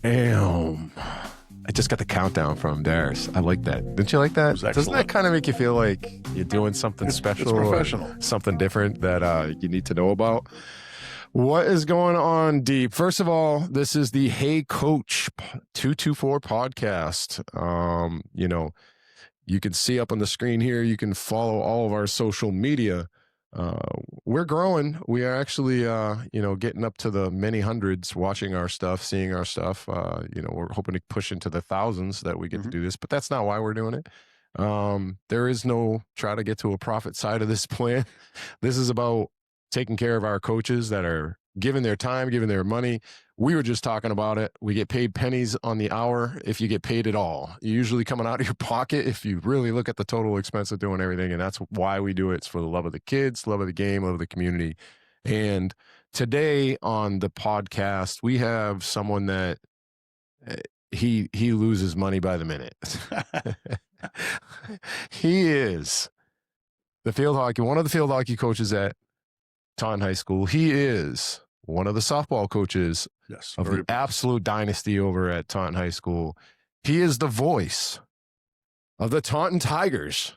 Damn. I just got the countdown from Darius. I like that. Didn't you like that? Doesn't that kind of make you feel like you're doing something special? It's professional. Or something different that you need to know about? What is going on, Deep? First of all, this is the Hey Coach 224 podcast. You can see up on the screen here. You can follow all of our social media. We're growing. We are actually, getting up to the many hundreds watching our stuff, seeing our stuff. We're hoping to push into the thousands that we get to do this, but that's not why we're doing it. There is no try to get to a profit side of this plan. This is about taking care of our coaches that are giving their time, giving their money. We were just talking about it. We get paid pennies on the hour if you get paid at all. You're usually coming out of your pocket if you really look at the total expense of doing everything, and that's why we do it. It's for the love of the kids, love of the game, love of the community. And today on the podcast, we have someone that he loses money by the minute. He is one of the field hockey coaches at Taunton High School. He is one of the softball coaches of the absolute dynasty over at Taunton High School. He is the voice of the Taunton Tigers.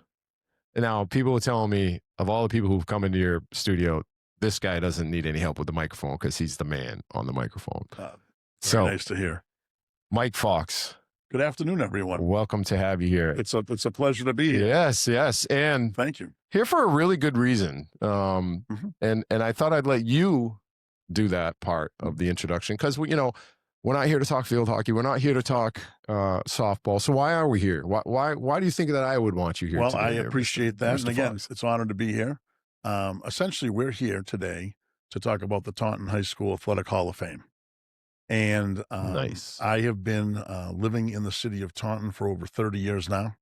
And now people are telling me, of all the people who've come into your studio, this guy doesn't need any help with the microphone because he's the man on the microphone. So nice to hear. Mike Foxx. Good afternoon, everyone. Welcome to have you here. It's a pleasure to be here. Yes. And thank you. Here for a really good reason. And I thought I'd let you do that part of the introduction because we're not here to talk field hockey. We're not here to talk softball. So why are we here? Why do you think that I would want you here? Well, I appreciate that. And again, it's an honor to be here. Essentially, we're here today to talk about the Taunton High School Athletic Hall of Fame. And nice. I have been living in the city of Taunton for over 30 years now.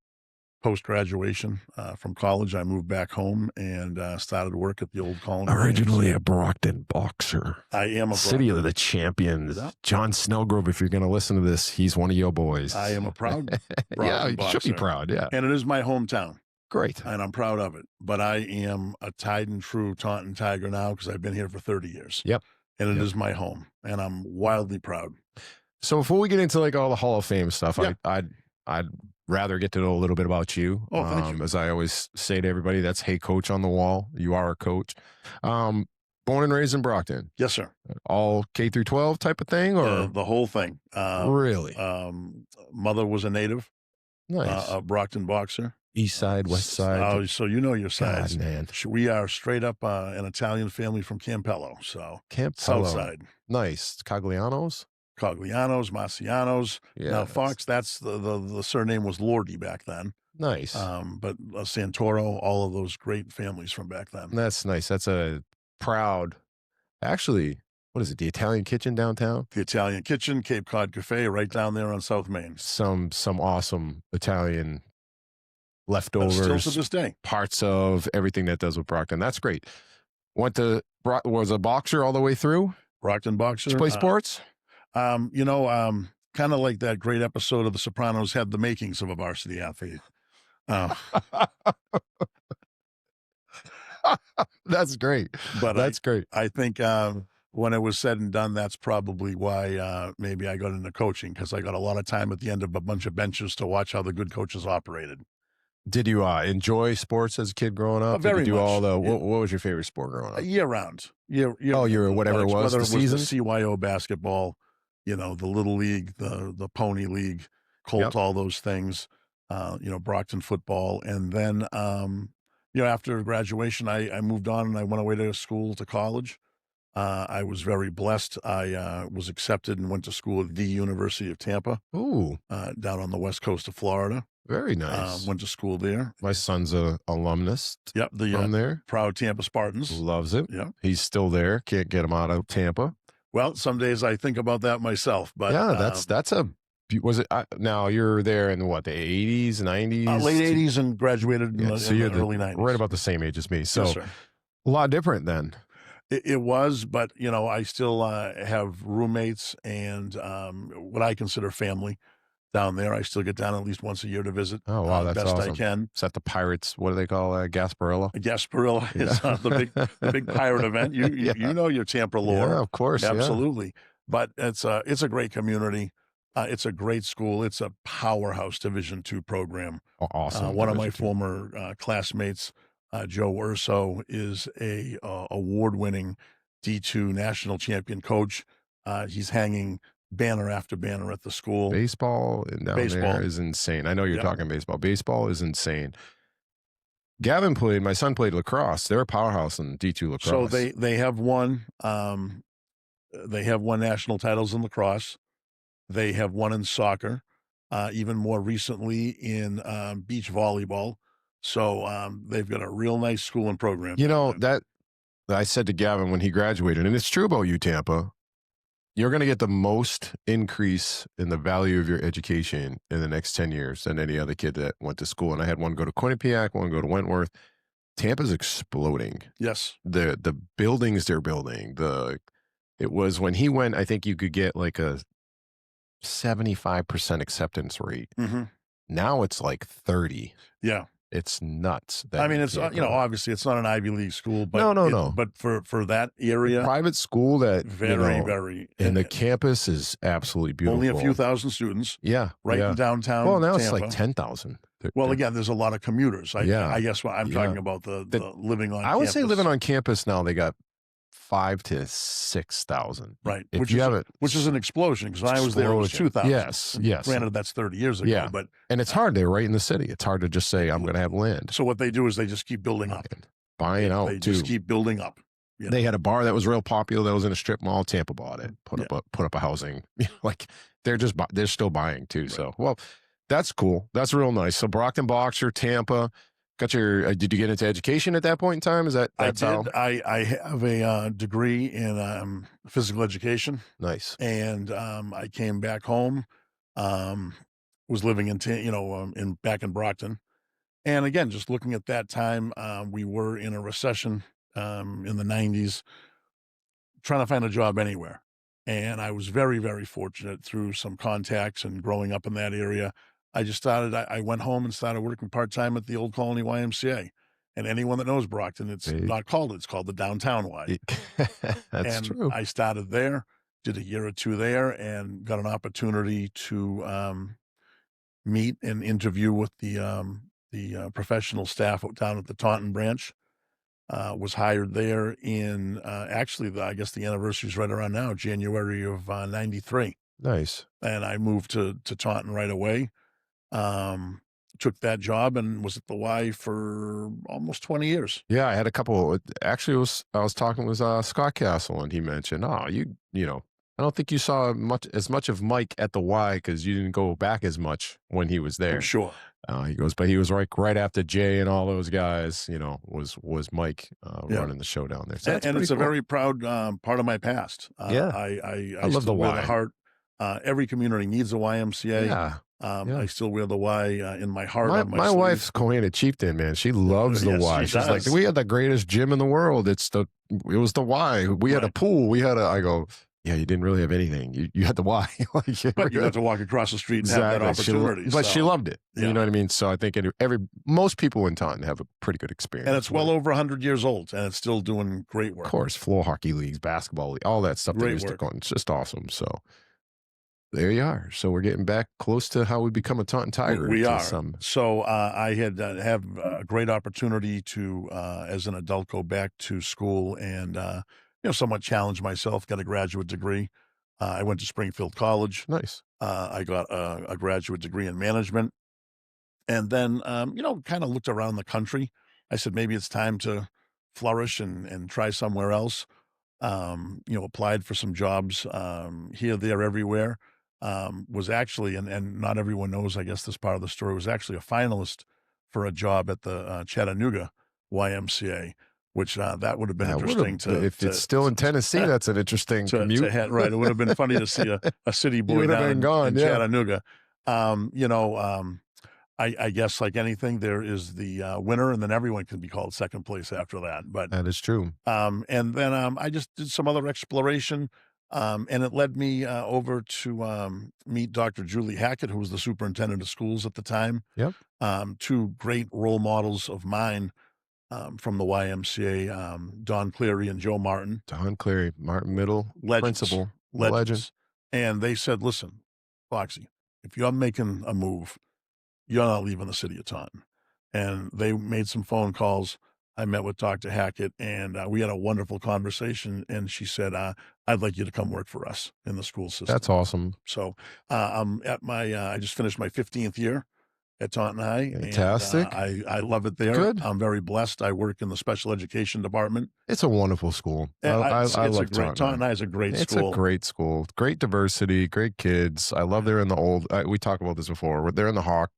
Post-graduation from college, I moved back home and started work at the old Colony. Originally a Brockton boxer. I am a City of the Champions. Yeah. John Snellgrove, if you're going to listen to this, he's one of your boys. I am a proud yeah, you boxer. Should be proud, yeah. And it is my hometown. Great. And I'm proud of it. But I am a tried and true Taunton Tiger now because I've been here for 30 years. Yep. And it is my home. And I'm wildly proud. So before we get into like all the Hall of Fame stuff, yeah. I'd rather get to know a little bit about you. Oh, thank you. As I always say to everybody, that's Hey Coach on the wall. You are a coach. Born and raised in Brockton. Yes, sir. All K through 12 type of thing, or the whole thing. Really? Mother was a native. Nice. A Brockton boxer. East side, west side. Oh, so you know your sides. God, man. We are straight up an Italian family from Campello. So Campello. South side. Nice. Caglianos, Marcianos. Yeah. Now Fox, that's the surname was Lordy back then. Nice. But Santoro, all of those great families from back then. That's nice. That's a proud, actually, what is it? The Italian Kitchen downtown? The Italian Kitchen, Cape Cod Cafe, right down there on South Main. Some awesome Italian leftovers. Still to this day. Parts of everything that does with Brockton. That's great. Was a boxer all the way through? Brockton boxer. Did you play sports? Kind of like that great episode of The Sopranos had the makings of a varsity athlete. That's great. But that's great. I think when it was said and done, that's probably why maybe I got into coaching, because I got a lot of time at the end of a bunch of benches to watch how the good coaches operated. Did you enjoy sports as a kid growing up? Very Did you do much. all the what was your favorite sport growing up? Year round. You're whatever it was. Whether the it was season? the CYO basketball, the Little League, the Pony League, Colt, all those things, Brockton football. And then, after graduation, I moved on and I went away to college. I was very blessed. I was accepted and went to school at the University of Tampa. Ooh. Down on the west coast of Florida. Very nice. Went to school there. My son's a alumnus. Yep. From there. Proud Tampa Spartans. Loves it. Yeah. He's still there. Can't get him out of Tampa. Well, some days I think about that myself, but yeah, was it, now you're there in what, the 80s, 90s? Late 80s and graduated in the early 90s. Right about the same age as me. So yes, sir. A lot different then. It was, but I still have roommates and what I consider family down there. I still get down at least once a year to visit. Oh, wow, that's best awesome. I can. Is that the Pirates? What do they call Gasparilla? Gasparilla is the big pirate event. You know your Tampa lore. Yeah, of course. Absolutely. Yeah. But it's a great community. It's a great school. It's a powerhouse Division II program. Awesome One of my Division two. former classmates, Joe Urso, is a award-winning D2 national champion coach. He's hanging banner after banner at the school. Baseball and down there Baseball, is insane. I know you're yep. talking baseball. Baseball is insane. Gavin played. My son played lacrosse. They're a powerhouse in D2 So lacrosse. they have won national titles in lacrosse. They have won in soccer, even more recently in beach volleyball. So they've got a real nice school and program You down know there. that I said to Gavin when he graduated, and it's true about you, Tampa. You're going to get the most increase in the value of your education in the next 10 years than any other kid that went to school. And I had one go to Quinnipiac, one go to Wentworth. Tampa's exploding. Yes. The buildings they're building. It was when he went, I think you could get like a 75% acceptance rate. Mm-hmm. Now it's like 30. Yeah. It's nuts. I mean, it's obviously it's not an Ivy League school, but no. But for that area, Private school that very and the campus is absolutely beautiful. only a few thousand students. Yeah, right in downtown. Well, now Tampa. it's like 10,000. Well, again, there's a lot of commuters. I guess what I'm talking about the living on. I would say campus. living on campus now they got 5,000 to 6,000. Right, If which you is have it, which is an explosion because I was there, it was 2,000. Yes. Granted, that's 30 years ago, Yeah. but And it's hard. They're right in the city. It's hard to just say I'm going to have land. so what they do is they just keep building up. Buying out They too. just keep building up. You know? They had a bar that was real popular that was in a strip mall. Tampa bought it. Put up a housing. Like they're still buying too. Right. So well, that's cool. That's real nice. So Brockton Boxer, Tampa. Got your? Did you get into education at that point in time? That's I did. how? I have a degree in physical education. Nice. And I came back home. Was living in back in Brockton, and again, just looking at that time, we were in a recession in the '90s, trying to find a job anywhere. And I was very, very fortunate through some contacts and growing up in that area. I went home and started working part-time at the Old Colony YMCA. And anyone that knows Brockton, it's called the Downtown Y. That's true. I started there, did a year or two there, and got an opportunity to meet and interview with the professional staff down at the Taunton branch. Was hired there in actually, I guess the anniversary is right around now, January of '93. Nice. And I moved to Taunton right away. Took that job and was at the Y for almost 20 years. Yeah, I had a couple. Actually, I was talking with Scott Castle, and he mentioned, I don't think you saw as much of Mike at the Y because you didn't go back as much when he was there. Sure. He goes, but he was right after Jay and all those guys. Was Mike running the show down there? So and it's a very proud part of my past. I love the wear Y. the heart. Every community needs a YMCA. Yeah. I still wear the Y in my heart. My wife's Cohana Chieftain, man. She loves the Y. She's like, we had the greatest gym in the world. It was the Y. We had a pool. I go, yeah, you didn't really have anything. You had the Y. But you got to walk across the street and have that opportunity. She loved it. Yeah. You know what I mean? So I think most people in Taunton have a pretty good experience. And it's well over 100 years old, and it's still doing great work. Of course, floor hockey leagues, basketball league, all that stuff. Great work. It's just awesome. So there you are. So we're getting back close to how we become a Taunton Tiger. We are. So I had have a great opportunity to, as an adult, go back to school and somewhat challenge myself. Got a graduate degree. I went to Springfield College. Nice. I got a graduate degree in management, and then kind of looked around the country. I said maybe it's time to flourish and try somewhere else. Applied for some jobs here, there, everywhere. Was actually, and not everyone knows, I guess, this part of the story, was actually a finalist for a job at the Chattanooga YMCA, which that would have been interesting if it's still in Tennessee, that's an interesting commute. Right. It would have been funny to see a city boy down in Chattanooga. I guess like anything, there is the winner, and then everyone can be called second place after that. But that is true. And then I just did some other exploration, and it led me over to meet Dr. Julie Hackett, who was the superintendent of schools at the time. Yep. Two great role models of mine from the YMCA, Don Cleary and Joe Martin. Don Cleary, Martin Middle, Legends. principal, Legends. legend. And they said, listen, Foxy, if you're making a move, you're not leaving the city of Taunton. And they made some phone calls. I met with Dr. Hackett, and we had a wonderful conversation. And she said, "I'd like you to come work for us in the school system." That's awesome. So I'm at my. I just finished my 15th year at Taunton High. Fantastic. And, I love it there. Good. I'm very blessed. I work in the special education department. It's a wonderful school. I love Taunton High is a great school. It's a great school. Great diversity, great kids. I love they're in the old. We talked about this before. They're in the HOF.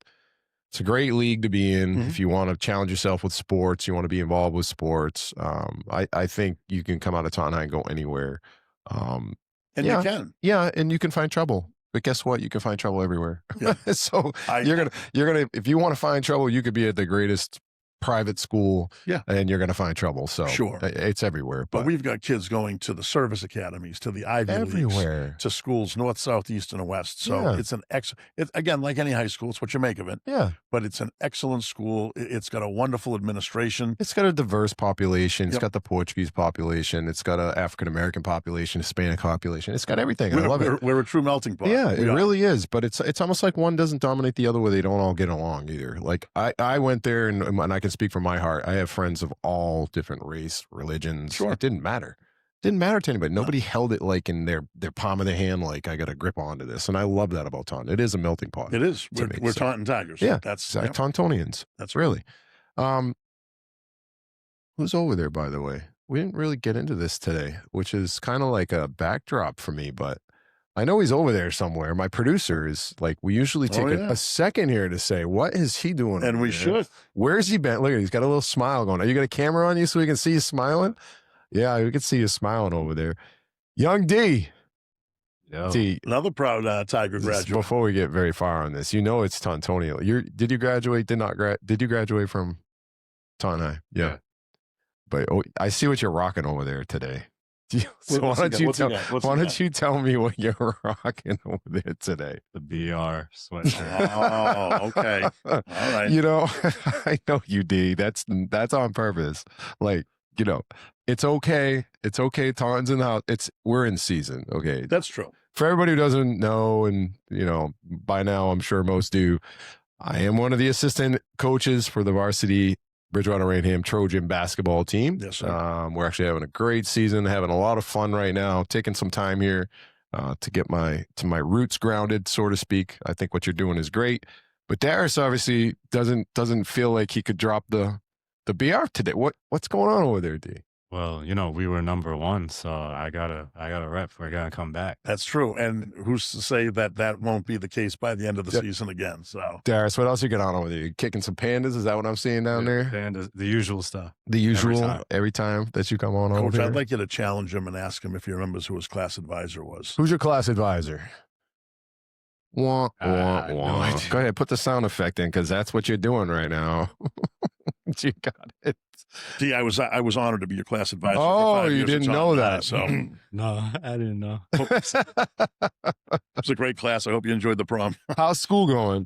It's a great league to be in if you want to challenge yourself with sports. You want to be involved with sports. I think you can come out of Taunton High and go anywhere. And you can. Yeah, and you can find trouble. But guess what? You can find trouble everywhere. Yeah. So you're gonna if you want to find trouble, you could be at the greatest private school, and you're going to find trouble. So sure, it's everywhere. But we've got kids going to the service academies, to the Ivy Leagues, to schools north, south, east, and west. So it's again, like any high school, it's what you make of it. Yeah. But it's an excellent school. It's got a wonderful administration. It's got a diverse population. It's got the Portuguese population. It's got an African American population, Hispanic population. It's got everything. I love it. We're a true melting pot. Yeah, it really is. But it's almost like one doesn't dominate the other, where they don't all get along either. Like I went there, and I can speak from my heart. I have friends of all different race, religions. Sure. It didn't matter. Didn't matter to anybody. Nobody held it like in their palm of the hand, like I got to grip onto this. And I love that about Taunton. It is a melting pot. It is. We're Taunton Tigers. Yeah, that's Tauntonians. That's really. Who's over there, by the way? We didn't really get into this today, which is kind of like a backdrop for me, but I know he's over there somewhere. My producer is like, we usually take a second here to say, what is he doing? And we should. Where's he been? Look at, he's got a little smile going. Are you got a camera on you so we can see you smiling? Yeah, we can see you smiling over there. Young D. D. Another proud Tiger graduate. Before we get very far on this, you know it's Tauntonian. Did you graduate? Did you graduate from Taunton High? Yeah. But I see what you're rocking over there today. So why don't you tell me what you're rocking over there today? The BR sweatshirt. Oh, okay. All right. You know, I know you, D. That's on purpose. Like, you know, it's okay. It's okay. Taunton's in the house. We're in season. Okay. That's true. For everybody who doesn't know, and you know, by now I'm sure most do, I am one of the assistant coaches for the varsity Bridgewater Rainham Trojan basketball team. Yes, sir. We're actually having a great season, having a lot of fun right now, taking some time here to get my roots grounded, so to speak. I think what you're doing is great. But Darius obviously doesn't feel like he could drop the BR today. What's going on over there, D? Well, you know, we were number one, so I gotta rep. We're gonna come back. That's true. And who's to say that won't be the case by the end of the season again? So, Darius, what else you got on over there? You kicking some pandas? Is that what I'm seeing down there? Pandas, the usual stuff. The usual every time that you come on over Coach, here. I'd like you to challenge him and ask him if he remembers who his class advisor was. Who's your class advisor? Wah, wah, wah. No, go ahead, put the sound effect in, because that's what you're doing right now. You got it. D, I was honored to be your class advisor. Oh, you didn't know that. So no, I didn't know. It was a great class. I hope you enjoyed the prom. How's school going?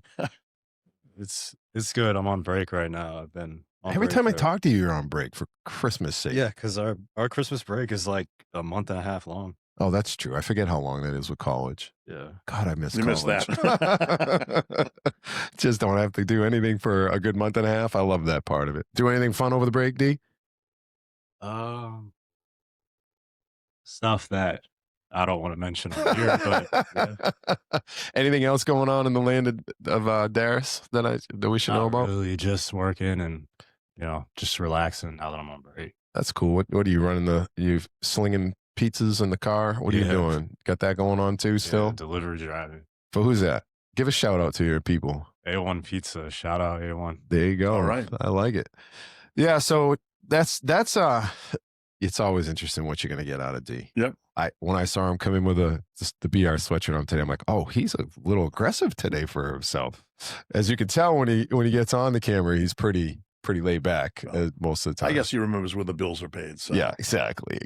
It's good. I'm on break right now. I've been on every break time I talk to you, you're on break for Christmas sake. Yeah, because our Christmas break is like a month and a half long. Oh, that's true. I forget how long that is with college. Yeah. God, I miss you college. Miss that. Just don't have to do anything for a good month and a half. I love that part of it. Do anything fun over the break, D? Stuff that I don't want to mention on here, but yeah. Anything else going on in the land of Darius that we should know about? Really, just working and, you know, just relaxing now that I'm on break. That's cool. What are you running you slinging pizzas in the car? What are you doing? Got that going on too still? Delivery driving. For who's that? Give a shout out to your people. A1 Pizza. Shout out A1. There you go. All right. I like it. Yeah, so that's it's always interesting what you're gonna get out of D. Yep. When I saw him come in with the BR sweatshirt on today, I'm like, oh, he's a little aggressive today for himself. As you can tell when he gets on the camera, he's pretty laid back most of the time. I guess he remembers where the bills are paid. So. Yeah, exactly.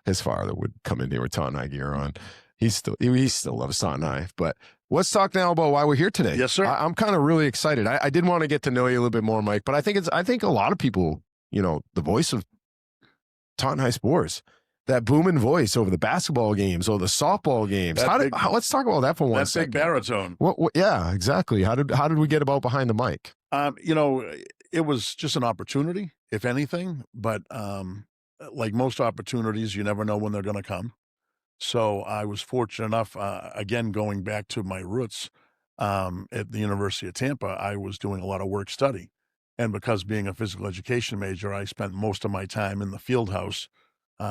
His father would come in here with Taunton High gear on. He still loves Taunton High. But let's talk now about why we're here today. Yes, sir. I'm kind of really excited. I did want to get to know you a little bit more, Mike. But I think a lot of people, you know, the voice of Taunton High sports. that booming voice over the basketball games or the softball games. Let's talk about that for one second. That big baritone. Yeah, exactly. How did we get about behind the mic? It was just an opportunity, if anything. But like most opportunities, you never know when they're going to come. So I was fortunate enough, again, going back to my roots at the University of Tampa, I was doing a lot of work study. And because being a physical education major, I spent most of my time in the field house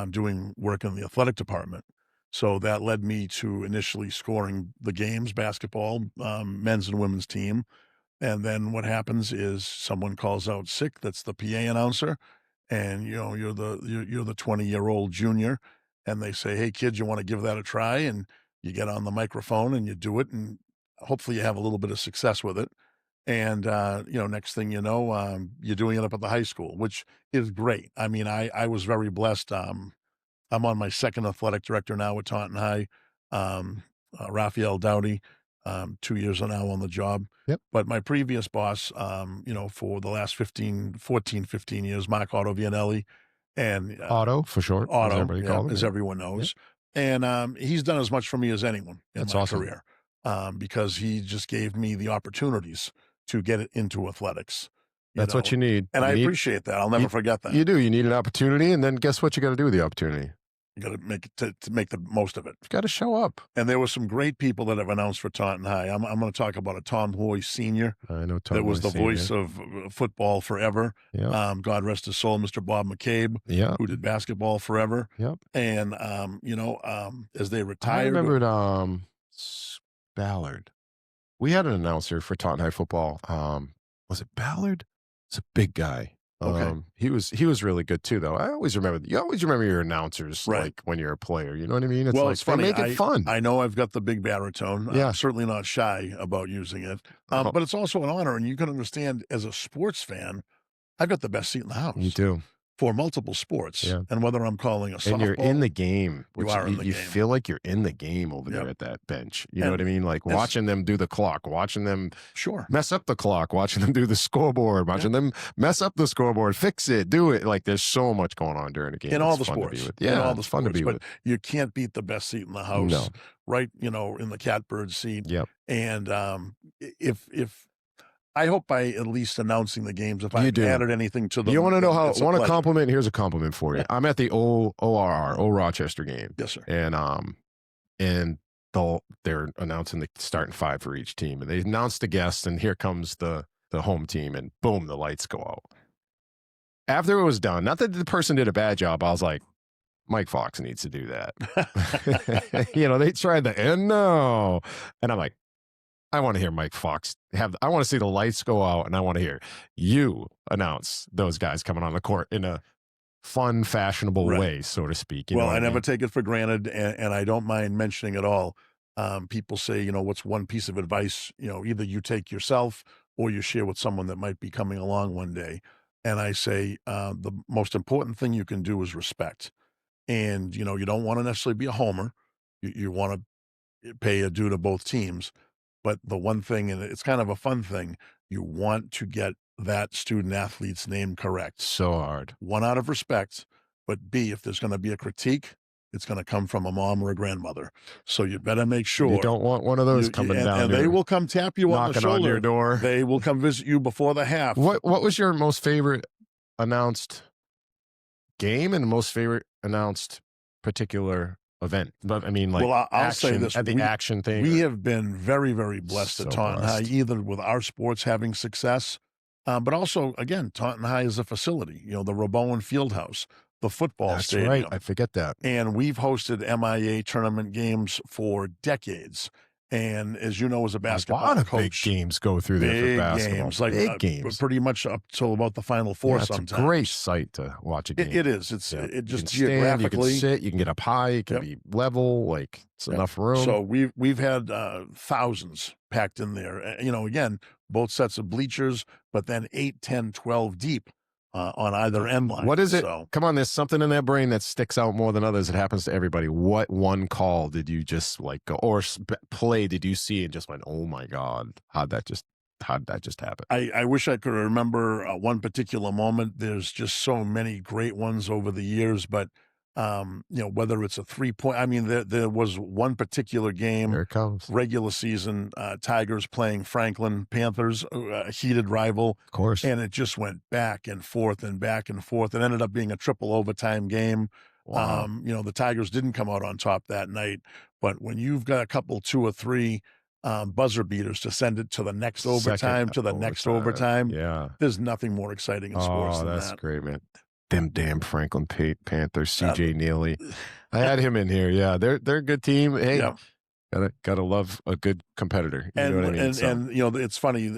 doing work in the athletic department. So that led me to initially scoring the games, basketball, men's and women's team. And then what happens is someone calls out sick. That's the PA announcer. And, you're the 20-year-old junior. And they say, hey, kids, you want to give that a try? And you get on the microphone and you do it. And hopefully you have a little bit of success with it. And, next thing you know, you're doing it up at the high school, which is great. I mean, I was very blessed. I'm on my second athletic director now at Taunton High, Raphael Dowdy, 2 years now on the job. Yep. But my previous boss, for the last 15 years, Mark Otto Vianelli, and Otto for short, as everyone knows. Yep. And he's done as much for me as anyone in my career, because he just gave me the opportunities to get it into athletics. That's what you need. And I appreciate that. I'll never forget that. You do. You need an opportunity, and then guess what you got to do with the opportunity? You got to make it to make the most of it. You've got to show up. And there were some great people that have announced for Taunton High. I'm going to talk about a Tom Hoy Sr. I know Tom. That was the voice of football forever. Yeah. God rest his soul, Mr. Bob McCabe. Yeah. Who did basketball forever. Yep. And as they retired, I remembered Ballard. We had an announcer for Taunton High football. Was it Ballard? It's a big guy. Okay. He was really good too, though. You always remember your announcers, right, like when you're a player. You know what I mean? It's funny. They make it fun. I know I've got the big baritone. Yeah. I'm certainly not shy about using it. But it's also an honor, and you can understand as a sports fan, I've got the best seat in the house. You do. For multiple sports, yeah. And whether I'm calling a softball, and you're in the game, you are in the game. You feel like you're in the game over there at that bench. You know what I mean? Like watching them do the clock, watching them mess up the clock, watching them do the scoreboard, watching them mess up the scoreboard, fix it, do it. Like there's so much going on during the game. In all the sports, it's fun to be with. But you can't beat the best seat in the house, right? In the catbird seat. Yep. And if I hope by at least announcing the games, if I added anything to them. You want to know how? Want a compliment? Here's a compliment for you. Yeah. I'm at the Old Rochester game. Yes, sir. And they're announcing the starting five for each team, and they announced the guests, and here comes the home team, and boom, the lights go out. After it was done, not that the person did a bad job, I was like, Mike Foxx needs to do that. They tried the end, and I'm like, I want to hear Mike Foxx I want to see the lights go out, and I want to hear you announce those guys coming on the court in a fun, fashionable way, so to speak. I never take it for granted, and I don't mind mentioning it all. People say, what's one piece of advice, either you take yourself or you share with someone that might be coming along one day. And I say, the most important thing you can do is respect. And, you don't want to necessarily be a homer. You want to pay a due to both teams. But the one thing, and it's kind of a fun thing, you want to get that student athlete's name correct. So hard. One, out of respect, but B, if there's going to be a critique, it's going to come from a mom or a grandmother. So you better make sure. You don't want one of those coming down. And they will come tap you on the shoulder. Knocking on your door. They will come visit you before the half. What was your most favorite announced game and most favorite announced particular event? But I mean, I'll say this: at the action thing. We have been very, very blessed at Taunton High, either with our sports having success, but also, again, Taunton High is a facility. The Rabowen Fieldhouse, the football stadium. That's right. I forget that. And we've hosted MIA tournament games for decades. And as you know, as a basketball coach, big games go through there for basketball. Big games, pretty much up till about the Final Four. Sometimes it's a great site to watch a game. It is. It just you geographically. can sit. You can get up high. You can be level. It's enough room. So we've had thousands packed in there. Again, both sets of bleachers, but then 8, 10, 12 deep. On either end line. What is it? Come on, there's something in their brain that sticks out more than others. It happens to everybody. What one call did you just go, or play did you see and just went, oh my God, how'd that just happen? I wish I could remember one particular moment. There's just so many great ones over the years, but Whether it's a 3-point, I mean, there was one particular game, Here it comes. regular season, Tigers playing Franklin Panthers, a heated rival. Of course. And it just went back and forth and back and forth. It ended up being a triple overtime game. Wow. The Tigers didn't come out on top that night, but when you've got a couple, 2 or 3 buzzer beaters to send it to the next overtime, next overtime, Yeah. there's nothing more exciting in sports than that's that. great, man. Them damn Franklin Panthers, CJ Neely. I had him in here. Yeah, they're a good team. Hey, Yeah. gotta love a good competitor. You know what I mean? And it's funny.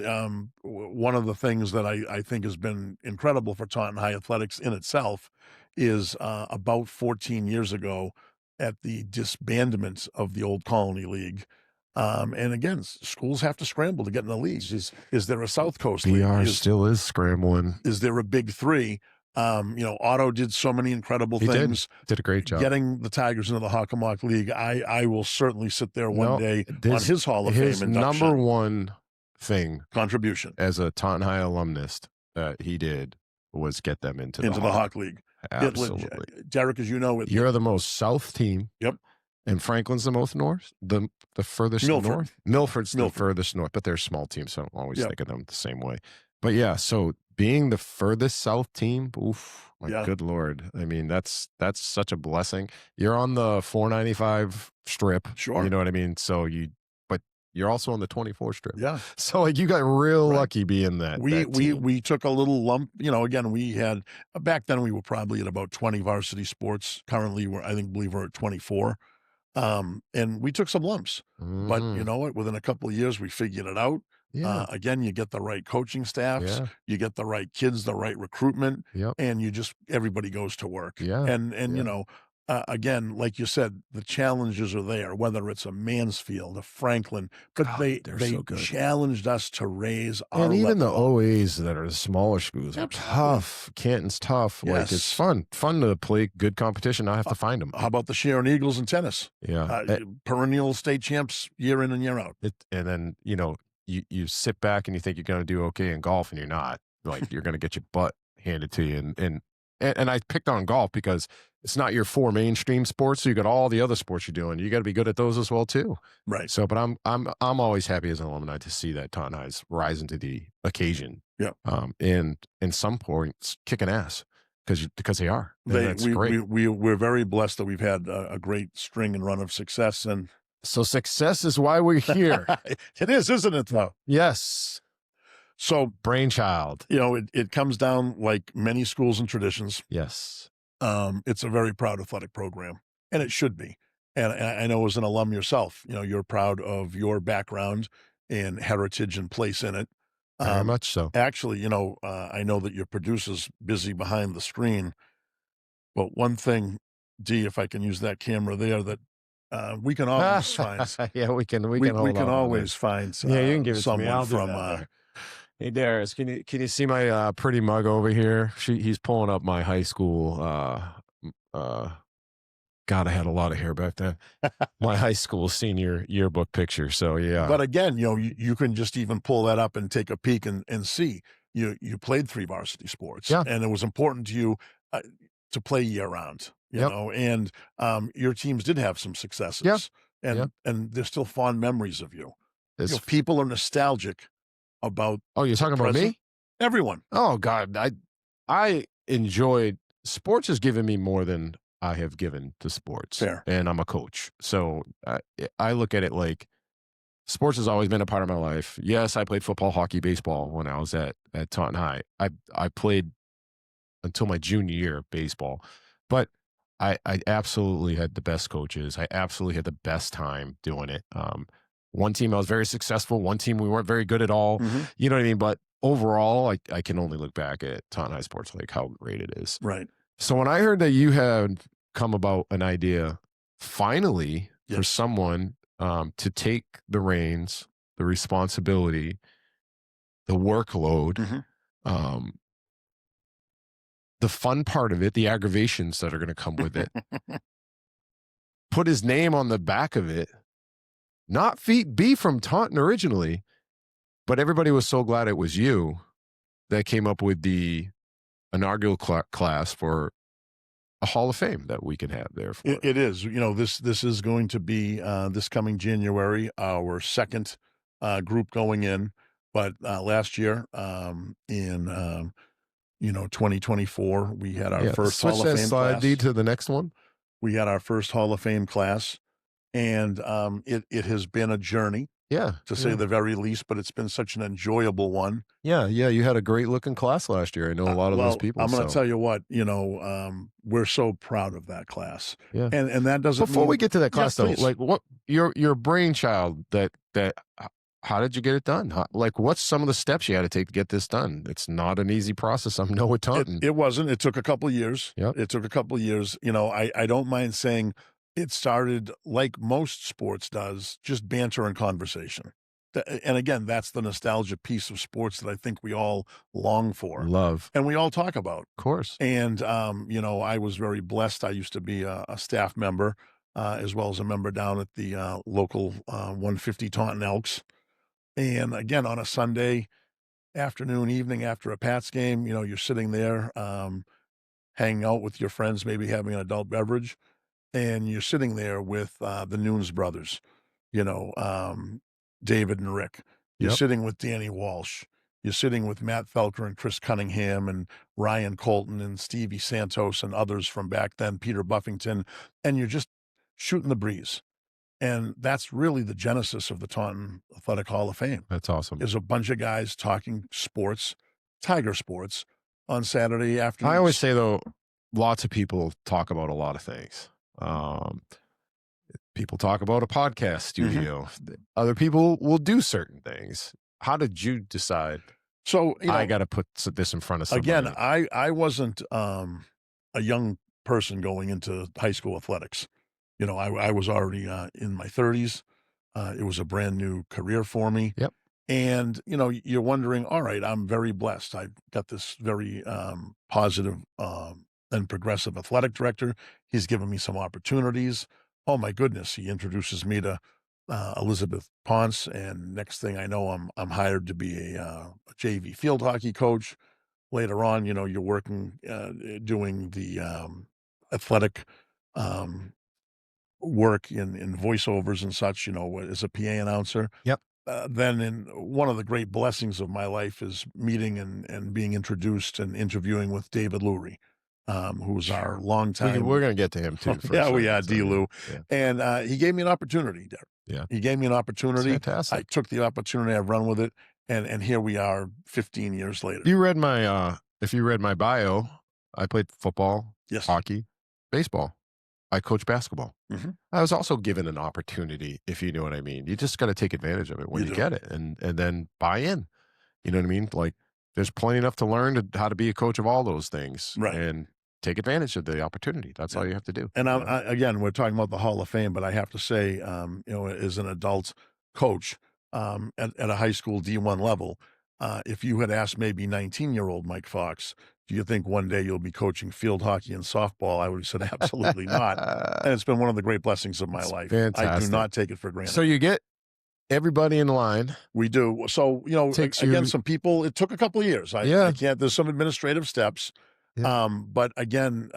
One of the things that I think has been incredible for Taunton High athletics in itself is about 14 years ago at the disbandment of the old Colony League. And again, schools have to scramble to get in the league. Is there a South Coast BR league? still is scrambling. Is there a Big Three? Otto did so many incredible things. Did a great job. Getting the Tigers into the Hockomock League, I will certainly sit there one day on his Hall of Fame induction. His number one thing contribution as a Taunton High alumnus that he did was get them into the Hawk League. Absolutely. Derek, as you know, you're the most south team. Yep. And Franklin's the most north, the furthest north. Milford's the furthest north, but they're a small team, so I don't always think of them the same way. But yeah, so being the furthest south team, oof, my good Lord. I mean, that's such a blessing. You're on the 495 strip. Sure. You know what I mean? So but you're also on the 24 strip. Yeah. So like you got real lucky being that. We took a little lump, again, we had back then we were probably at about 20 varsity sports. Currently believe we're at 24. And we took some lumps, but you know what? Within a couple of years, we figured it out. Yeah. Again, you get the right coaching staffs, you get the right kids, the right recruitment, and everybody goes to work. Yeah. And again, like you said, the challenges are there, whether it's a Mansfield, a Franklin, but they so good. challenged us to raise our and even level. the OAs that are the smaller schools are tough. Canton's tough. Yes. Like it's fun to play good competition. I have to find them. How about the Sharon Eagles in tennis? Yeah. Perennial state champs year in and year out. And then, you sit back and you think you're going to do okay in golf and you're not. Like you're going to get your butt handed to you. And I picked on golf because it's not your 4 mainstream sports. So you got all the other sports you're doing. You got to be good at those as well too. Right. So, but I'm always happy as an alumni to see that Taunton High's rising to the occasion. Yeah. And in some points kicking ass because they are. That's great. We're very blessed that we've had a great string and run of success. And so success is why we're here. It is, isn't it though? Yes. So brainchild, it comes down like many schools and traditions. Yes. It's a very proud athletic program, and it should be. And I know as an alum yourself, you're proud of your background and heritage and place in it. Very much so. Actually, I know that your producer's busy behind the screen, but one thing, D, if I can use that camera there, that we can always find. Yeah, we can always find. Yeah, you can give it someone to me. I'll from. Hey Darius, can you see my pretty mug over here? He's pulling up my high school. God, I had a lot of hair back then. My high school senior yearbook picture. So yeah. But again, you can just even pull that up and take a peek and see. You played 3 varsity sports, and it was important to you to play year round. You know, and your teams did have some successes, and there's still fond memories of you. People are nostalgic about. Oh, you're talking about me? Everyone. Oh God, I enjoyed sports. Has given me more than I have given to sports. Fair. And I'm a coach, so I look at it like sports has always been a part of my life. Yes, I played football, hockey, baseball when I was at Taunton High. I played until my junior year baseball, but I absolutely had the best coaches. I absolutely had the best time doing it. One team I was very successful. One team we weren't very good at all. Mm-hmm. You know what I mean? But overall, I can only look back at Taunton High sports like how great it is. Right. So when I heard that you had come about an idea, finally, for someone to take the reins, the responsibility, the workload, the fun part of it, the aggravations that are going to come with it, put his name on the back of it, not be from Taunton originally, but everybody was so glad it was you that came up with the inaugural class for a Hall of Fame that we can have there for it. It is. This is going to be this coming January our second group going in, but last year in 2024 we had our first Switch Hall of that Fame slide class. D to the next one. We had our first Hall of Fame class, and it has been a journey, to say the very least, but it's been such an enjoyable one. Yeah, you had a great looking class last year. I know a lot of those Well, people. I'm going to so. tell you what, we're so proud of that class. Yeah. And that doesn't Before mean, we get to that class, though, please. like what your brainchild how did you get it done? What's some of the steps you had to take to get this done? It's not an easy process. I know with Taunton. It wasn't. It took a couple of years. Yep. It took a couple of years. I don't mind saying it started like most sports does, just banter and conversation. And again, that's the nostalgia piece of sports that I think we all long for. Love. And we all talk about. Of course. And, I was very blessed. I used to be a staff member, as well as a member down at the local 150 Taunton Elks. And again, on a Sunday afternoon, evening after a Pats game, you're sitting there hanging out with your friends, maybe having an adult beverage, and you're sitting there with the Nunes brothers, David and Rick. You're sitting with Danny Walsh. You're sitting with Matt Felker and Chris Cunningham and Ryan Colton and Stevie Santos and others from back then, Peter Buffington, and you're just shooting the breeze. And that's really the genesis of the Taunton Athletic Hall of Fame. That's awesome. Is a bunch of guys talking sports, Tiger sports, on Saturday afternoons. I always say, though, lots of people talk about a lot of things. People talk about a podcast studio. Other people will do certain things. How did you decide? So I got to put this in front of somebody. Again, I wasn't a young person going into high school athletics. I was already in my 30s. It was a brand new career for me. Yep. And, you're wondering, all right, I'm very blessed. I've got this very positive and progressive athletic director. He's given me some opportunities. Oh, my goodness. He introduces me to Elizabeth Ponce. And next thing I know, I'm hired to be a JV field hockey coach. Later on, you're working, doing the athletic work in voiceovers and such, as a PA announcer. Yep. Then in one of the great blessings of my life is meeting and being introduced and interviewing with David Lurie, who's our longtime. We're going to get to him too. D-Lou. Yeah. And he gave me an opportunity, Derek. Yeah. He gave me an opportunity. That's fantastic. I took the opportunity. I've run with it. And here we are 15 years later. If you read my bio, I played football, hockey, baseball. I coach basketball. I was also given an opportunity, if you know what I mean. You just got to take advantage of it when you get it and then buy in. You know what I mean? Like there's plenty enough to learn how to be a coach of all those things. Right. And take advantage of the opportunity. That's all you have to do. And again, we're talking about the Hall of Fame, but I have to say, as an adult coach at a high school D1 level, if you had asked maybe 19-year-old Mike Foxx, do you think one day you'll be coaching field hockey and softball? I would have said absolutely not. And it's been one of the great blessings of my life. Fantastic. I do not take it for granted. So you get everybody in line. We do. So, some people, it took a couple of years. I can't, there's some administrative steps. Yeah. But again,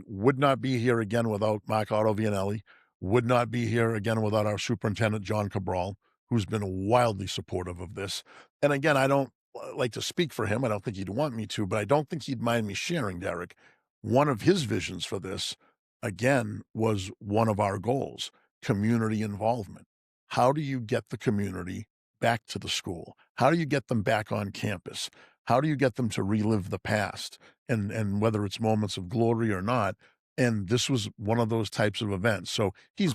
would not be here again without Mark Otto Vianelli, would not be here again without our superintendent, John Cabral, who's been wildly supportive of this. And again, I don't like to speak for him. I don't think he'd want me to, but I don't think he'd mind me sharing, Derek. One of his visions for this, again, was one of our goals, community involvement. How do you get the community back to the school? How do you get them back on campus? How do you get them to relive the past and whether it's moments of glory or not? And this was one of those types of events. So he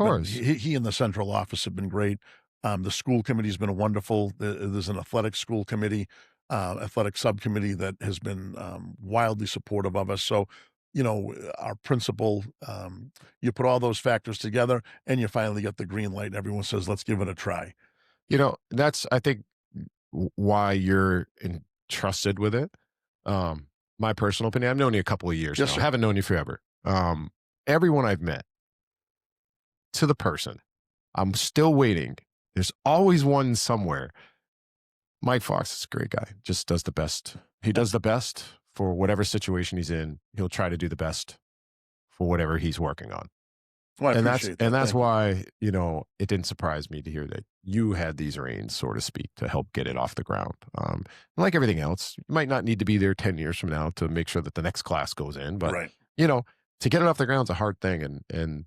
and the central office have been great. The school committee has been wonderful. There's an athletic school committee, athletic subcommittee that has been wildly supportive of us. So, our principal, you put all those factors together and you finally get the green light and everyone says, let's give it a try. That's, I think, why you're entrusted with it. My personal opinion, I've known you a couple of years now. I haven't known you forever. Everyone I've met, to the person, I'm still waiting. There's always one somewhere. Mike Foxx is a great guy. Just does the best. He does the best for whatever situation he's in. He'll try to do the best for whatever he's working on. Well, I And appreciate that. that's Thank you. why, it didn't surprise me to hear that you had these reins, so to speak, to help get it off the ground. Like everything else, you might not need to be there 10 years from now to make sure that the next class goes in, but Right. to get it off the ground is a hard thing. And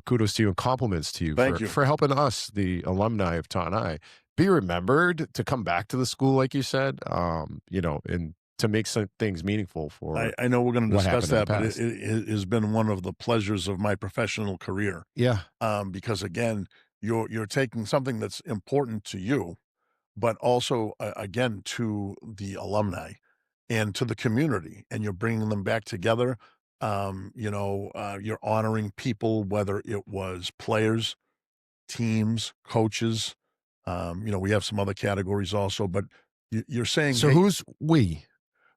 kudos to you and compliments to you Thank for you. for helping us, the alumni of Taunton High, be remembered to come back to the school, like you said, and to make some things meaningful for I know we're going to what discuss happened in that, the but past. it has been one of the pleasures of my professional career. Yeah. Because again, you're taking something that's important to you, but also again to the alumni and to the community, and you're bringing them back together. You're honoring people, whether it was players, teams, coaches. We have some other categories also, but you're saying, So hey, who's we?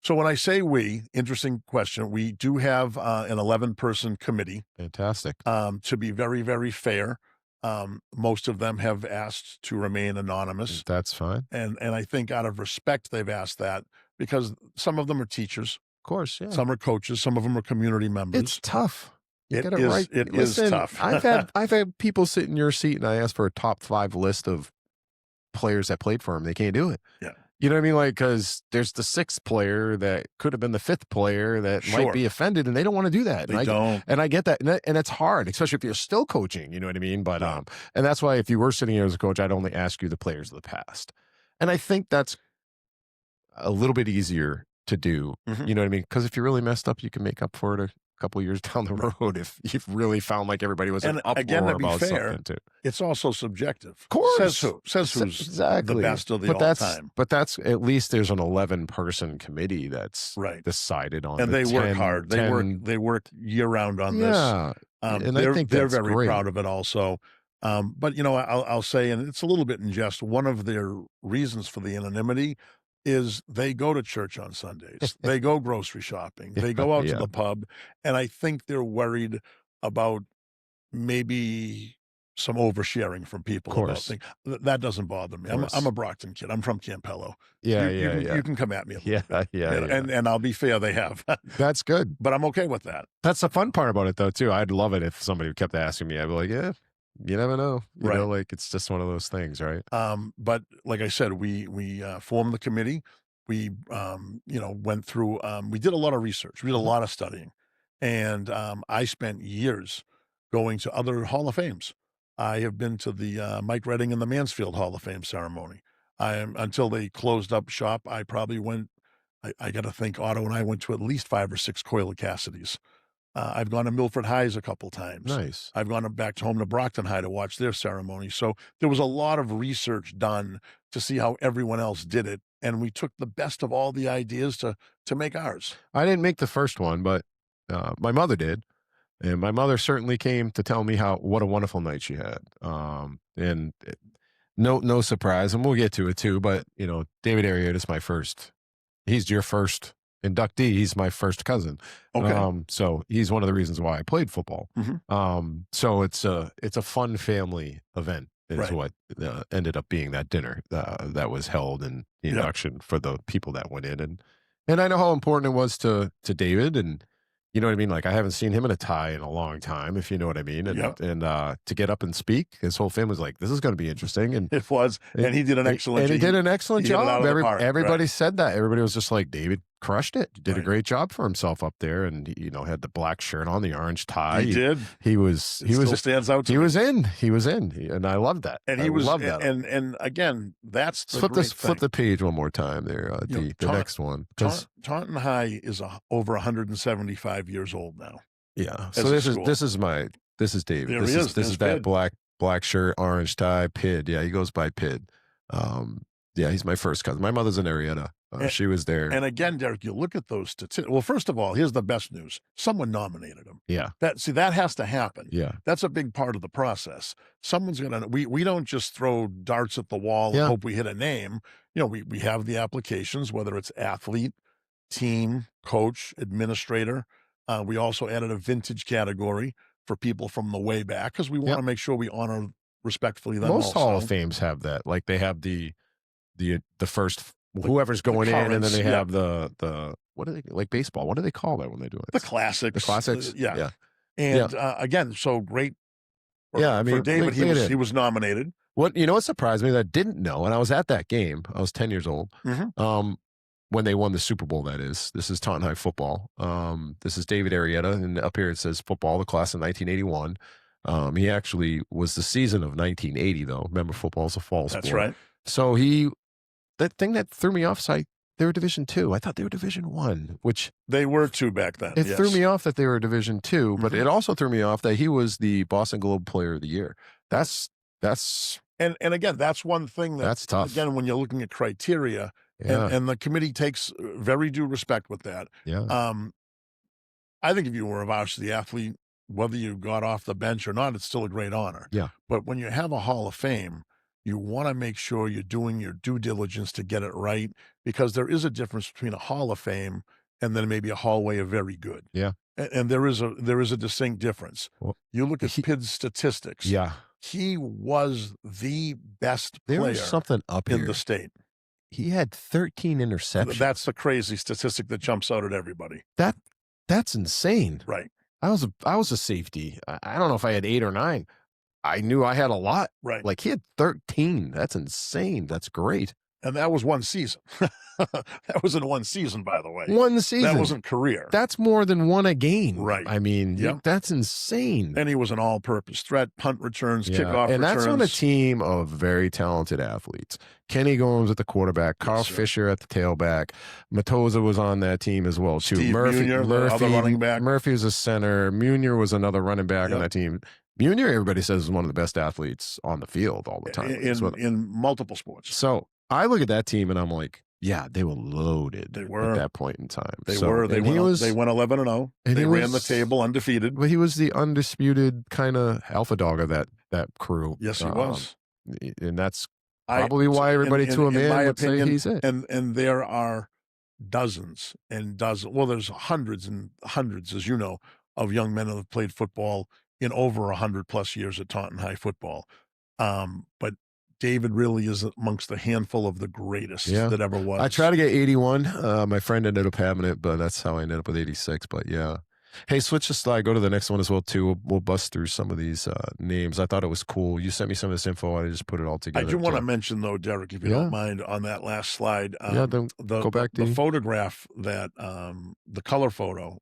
so when I say we, interesting question, we do have an 11-person committee. Fantastic. To be very, very fair, most of them have asked to remain anonymous. That's fine. And I think out of respect, they've asked that because some of them are teachers, Of course, yeah. some are coaches, some of them are community members. It's tough. You It get it is- right. it is Listen, tough. I've had people sit in your seat and I ask for a top 5 list of players that played for him. They can't do it. Yeah. You know what I mean? Like, because there's the 6th player that could have been the 5th player that Sure. might be offended, and they don't want to do that. They and don't. I get that, and it's hard, especially if you're still coaching. You know what I mean? But Yeah. and that's why if you were sitting here as a coach, I'd only ask you the players of the past, and I think that's a little bit easier to do. Mhm. You know what I mean? Because if you really messed up, you can make up for it a couple years down the road if you've really found like everybody was an And uproar again, to be about fair, something too. It's also subjective. Of course. Says who? Says who's exactly the best of the but all that's time. but that's at least there's an 11-person committee that's Right. decided on And the they work 10 hard. 10 They work year round on this. yeah and they're, I think they're that's very great. proud of it also. But I'll say, and it's a little bit in jest, one of their reasons for the anonymity is they go to church on Sundays. They go grocery shopping. They go out to Yeah. the pub. And I think they're worried about maybe some oversharing from people about course. things. That doesn't bother me. Course. I'm a Brockton kid. I'm from Campello. yeah You can come at me a little yeah bit. yeah, You know, yeah. And I'll be fair, they have. That's good. But I'm okay with that. That's the fun part about it though too. I'd love it if somebody kept asking me. I'd be like, yeah, you never know. You Right. know, like it's just one of those things, right? But like I said, we formed the committee. We went through. We did a lot of research. We did a lot of studying, and I spent years going to other Hall of Fames. I have been to the Mike Redding and the Mansfield Hall of Fame ceremony. Until they closed up shop. I probably went. I got to think. Otto and I went to at least 5 or 6 Coyle Cassidy's. I've gone to Milford Highs a couple times. Nice. I've gone back home to Brockton High to watch their ceremony. So there was a lot of research done to see how everyone else did it. And we took the best of all the ideas to make ours. I didn't make the first one, but my mother did. And my mother certainly came to tell me what a wonderful night she had. And no surprise, and we'll get to it too. But David Arrieta is my first. He's your first inductee. He's my first cousin. Okay. So he's one of the reasons why I played football. Mhm. So it's a fun family event. Is Right. what ended up being that dinner that was held and the Yeah. induction for the people that went in, and I know how important it was to David, and you know what I mean. Like I haven't seen him in a tie in a long time, if you know what I mean. And Yep. to get up and speak, his whole family was like, "This is going to be interesting." And It was. And he did an excellent and he did an excellent he hit it out job. of the park, Everybody right. said that. Everybody was just like, David crushed it. Did a Right. great job for himself up there, and had the black shirt on, the orange tie. He did. He was. It still stands out to He me. was in. He was in, and I loved that. And I he was. loved that. And again, that's the flip great flip thing. the page one more time there. You know, The next one. 'Cause- Taunton High is over 175 years old now. yeah. as So a this school. is David. There This he is is. this There's is that Pid. black shirt, orange tie, Pid. Yeah, he goes by Pid. Yeah, he's my first cousin. My mother's in Arrieta. She was there. And again, Derek, you look at those statistics. Well, first of all, here's the best news. Someone nominated him. yeah. That has to happen. Yeah. That's a big part of the process. Someone's gonna. We don't just throw darts at the wall Yeah. and hope we hit a name. We have the applications, whether it's athlete, team, coach, administrator. We also added a vintage category for people from the way back because we want to Yep. make sure we honor respectfully them. Most also. Hall of Fames have that. Like they have the first whoever's going in, and then currents, they yeah. have the what do they like baseball? What do they call that when they do it? The classics. The classics. Yeah. And again, so great. Yeah, I mean, for David, look at he was nominated. What surprised me that I didn't know, and I was at that game. I was 10 years old. When they won the Super Bowl, that is. This is Taunton High football. This is David Arrieta, and up here it says football, the class of 1981. He actually was the season of 1980, though. Remember, football is a fall sport. That's right. So that thing that threw me off, they were Division II. I thought they were Division I, which they were too back then. It threw me off that they were Division II, but it also threw me off that he was the Boston Globe Player of the Year. That's and again, that's one thing that's tough. Again, when you're looking at criteria, and the committee takes very due respect with that. Yeah. I think if you were a varsity athlete, whether you got off the bench or not, it's still a great honor. Yeah. But when you have a Hall of Fame, you want to make sure you're doing your due diligence to get it right, because there is a difference between a Hall of Fame and then maybe a hallway of very good. Yeah. And there is a distinct difference. Well, you look at Pitt's statistics. Yeah. He was the best there player was something up in here. the state. He had 13 interceptions. That's the crazy statistic that jumps out at everybody. That's insane. Right. I was a safety. I don't know if I had 8 or 9. I knew I had a lot. Right. Like he had 13. That's insane. That's great. And that was one season. That was in one season, by the way. One season. That wasn't career. That's more than one a game. Right. I mean, that's insane. And he was an all-purpose threat, punt returns, kickoff returns. And that's on a team of very talented athletes. Kenny Gomes at the quarterback, Carl Fisher at the tailback. Matoza was on that team as well, too. Steve Murphy, other running back. Murphy was a center. Munier was another running back on that team. Munier, everybody says, is one of the best athletes on the field all the time. In multiple sports. So I look at that team and I'm like, yeah, they were loaded. They were at that point in time. They were. They went 11-0. They ran the table undefeated. But he was the undisputed kind of alpha dog of that crew. Yes, he was. And that's probably why everybody to a man would say he's it. And there are dozens and dozens. Well, there's hundreds and hundreds, as you know, of young men that have played football in over 100+ years at Taunton High football. But David really is amongst the handful of the greatest that ever was. I tried to get 81. My friend ended up having it, but that's how I ended up with 86. But yeah. Hey, switch the slide. Go to the next one as well, too. We'll bust through some of these names. I thought it was cool. You sent me some of this info. I just put it all together. I do want to mention, though, Derek, if you don't mind, on that last slide. Then go back to the photograph that, the color photo,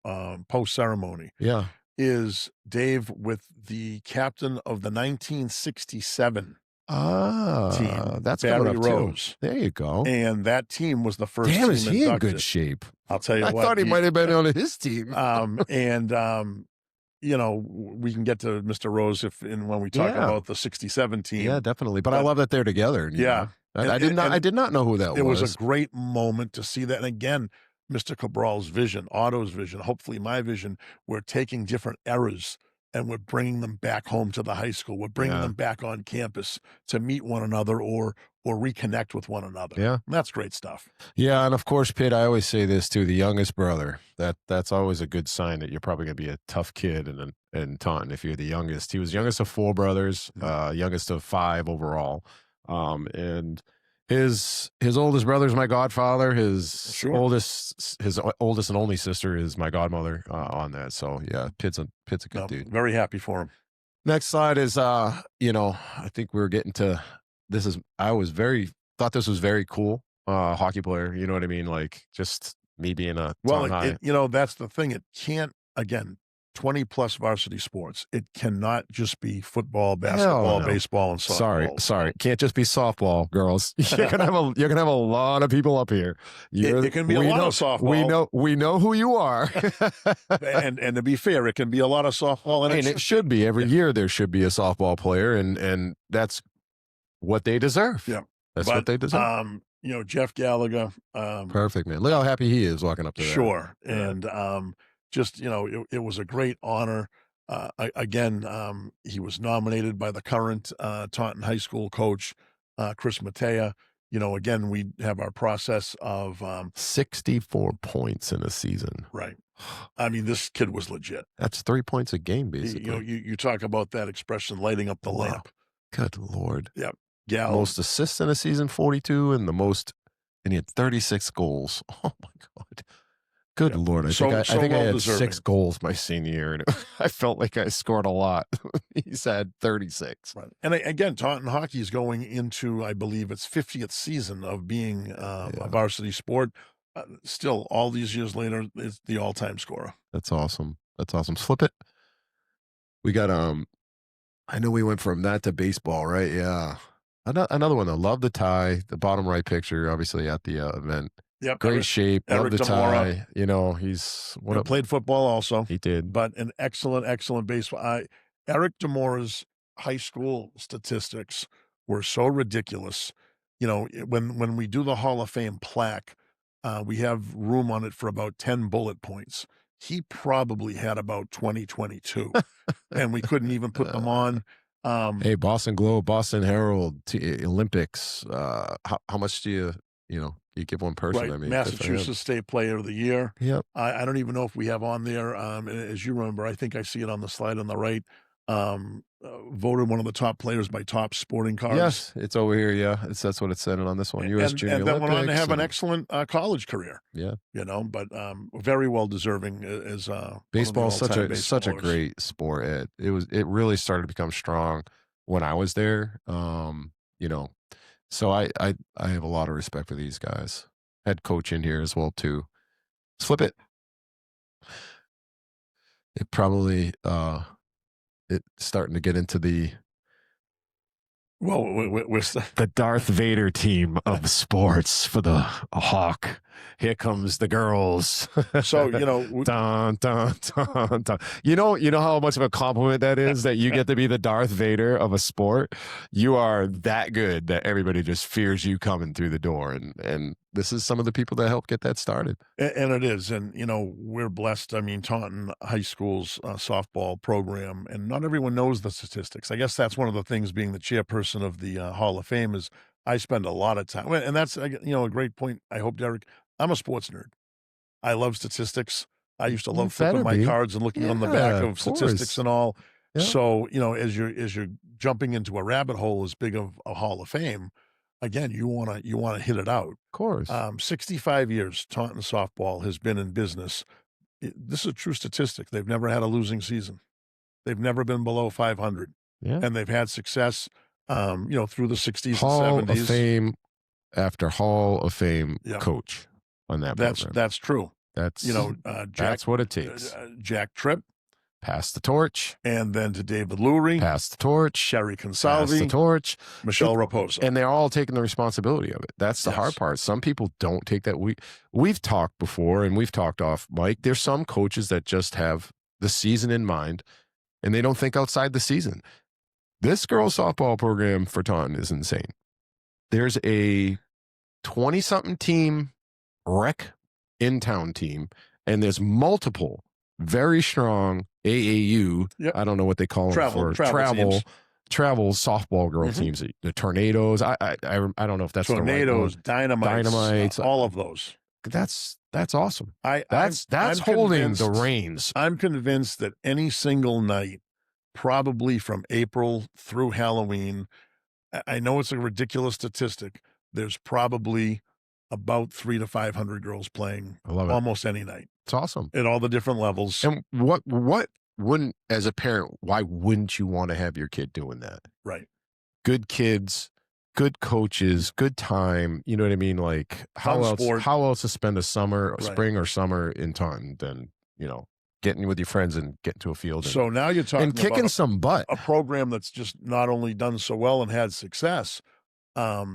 post-ceremony. Yeah. Is Dave with the captain of the 1967 team, that's Barry Rose. There you go. And that team was the first team team is he inducted. in good shape? I'll tell you I what. thought he might have been on his team. You know, we can get to Mr. Rose when we talk about the 67 team. Yeah, definitely. But I love that they're together. Yeah. I did not know who that was. It was a great moment to see that. And again, Mr. Cabral's vision, Otto's vision, hopefully my vision, we're taking different eras and we're bringing them back home to the high school. We're bringing them back on campus to meet one another or reconnect with one another. Yeah. And that's great stuff. Yeah, and of course, Pitt, I always say this too, the youngest brother. That's always a good sign that you're probably going to be a tough kid in Taunton if you're the youngest. He was youngest of 4 brothers, youngest of 5 overall. And his oldest brother is my godfather. His oldest and only sister is my godmother on that. So yeah, Pitt's a good dude. Very happy for him. Next slide is I think we're getting to thought this was very cool. Hockey player, you know what I mean? Like just me being a that's the thing. It can't, again, 20+ varsity sports. It cannot just be football, basketball, baseball, and softball. Sorry. It can't just be softball, girls. You're gonna have a lot of people up here. It can be a lot of softball. We know who you are. and to be fair, it can be a lot of softball, and it should be. Every year there should be a softball player, and that's what they deserve. Yeah. That's what they deserve. Jeff Gallagher. Perfect, man. Look how happy he is walking up to that. Sure. And just, it was a great honor. Again, he was nominated by the current Taunton High School coach, Chris Matea. Again, we have our process of 64 points in a season. Right. I mean, this kid was legit. That's 3 points a game, basically. You talk about that expression, lighting up the lamp. Good Lord. Yep. Most assists in a season, 42, and he had 36 goals. Oh my God. Good Lord. I think I had well-deserving. 6 goals my senior year, and I felt like I scored a lot. He's had 36. Right. And again, Taunton hockey is going into, I believe, its 50th season of being a varsity sport. Still, all these years later, it's the all-time scorer. That's awesome. That's awesome. Flip it. We got I know we went from that to baseball, right? Yeah. Another one though. Love the tie. The bottom right picture, obviously at the event. Yep. Great shape. Love the Demora. tie. You know, he's played football also. He did, but an excellent baseball. Eric Demora's high school statistics were so ridiculous. You know, when we do the Hall of Fame plaque, we have room on it for about 10 bullet points. He probably had about 22, and we couldn't even put them on. Hey, Boston Globe, Boston Herald, Olympics. How much do you give one person? Right. I mean, Massachusetts State Player of the Year. Yep. I don't even know if we have on there. As you remember, I think I see it on the slide on the right. Voted one of the top players by Top Sporting Cards. Yes, it's over here. Yeah, that's what it said on this one. U.S. Junior and then Olympics, went on to have an excellent college career. Yeah, you know, but very well deserving as baseball. Such a great sport. It really started to become strong when I was there. You know, so I have a lot of respect for these guys. Head coach in here as well too. Let's flip it. It probably it's starting to get into the the Darth Vader team of sports for the Hawk. Here comes the girls. So, you know, dun, dun, dun, dun. You know how much of a compliment that is, that you get to be the Darth Vader of a sport. You are that good that everybody just fears you coming through the door. And this is some of the people that helped get that started. And it is. And, you know, we're blessed. I mean, Taunton High School's softball program, and not everyone knows the statistics. I guess that's one of the things, being the chairperson of the Hall of Fame, is I spend a lot of time. And that's, a great point. I hope, Derek, I'm a sports nerd. I love statistics. I used to love flipping my cards and looking on the back of statistics and all. Yeah. So, you know, as you're jumping into a rabbit hole as big of a Hall of Fame, again, you want to hit it out. Of course. 65 years Taunton softball has been in business. This is a true statistic. They've never had a losing season. They've never been below 500. Yeah. And they've had success, through the 60s Hall and 70s. Of Fame after Hall of Fame coach on that program. That's true. That's, Jack, that's what it takes. Jack Tripp. Pass the torch. And then to David Lurie. Pass the torch. Sherry Consalvi. Pass the torch. Michelle Raposo. And they're all taking the responsibility of it. That's the hard part. Some people don't take that. We've talked before, and we've talked off mic. There's some coaches that just have the season in mind, and they don't think outside the season. This girls softball program for Taunton is insane. There's a 20-something team rec in-town team, and there's multiple very strong AAU, I don't know what they call them, travel softball girl teams. The Tornadoes. I don't know if that's Tornadoes, the right Dynamites, all of those. That's awesome. That's I'm holding the reins. I'm convinced that any single night, probably from April through Halloween, I know it's a ridiculous statistic, there's probably about 300 to 500 girls playing almost any night. It's awesome. At all the different levels. And what wouldn't, as a parent, why wouldn't you want to have your kid doing that? Right. Good kids, good coaches, good time. You know what I mean? Like how else to spend a summer, spring or summer in Taunton than, getting with your friends and getting to a field. So now you're talking and kicking about some butt. A program that's just not only done so well and had success, but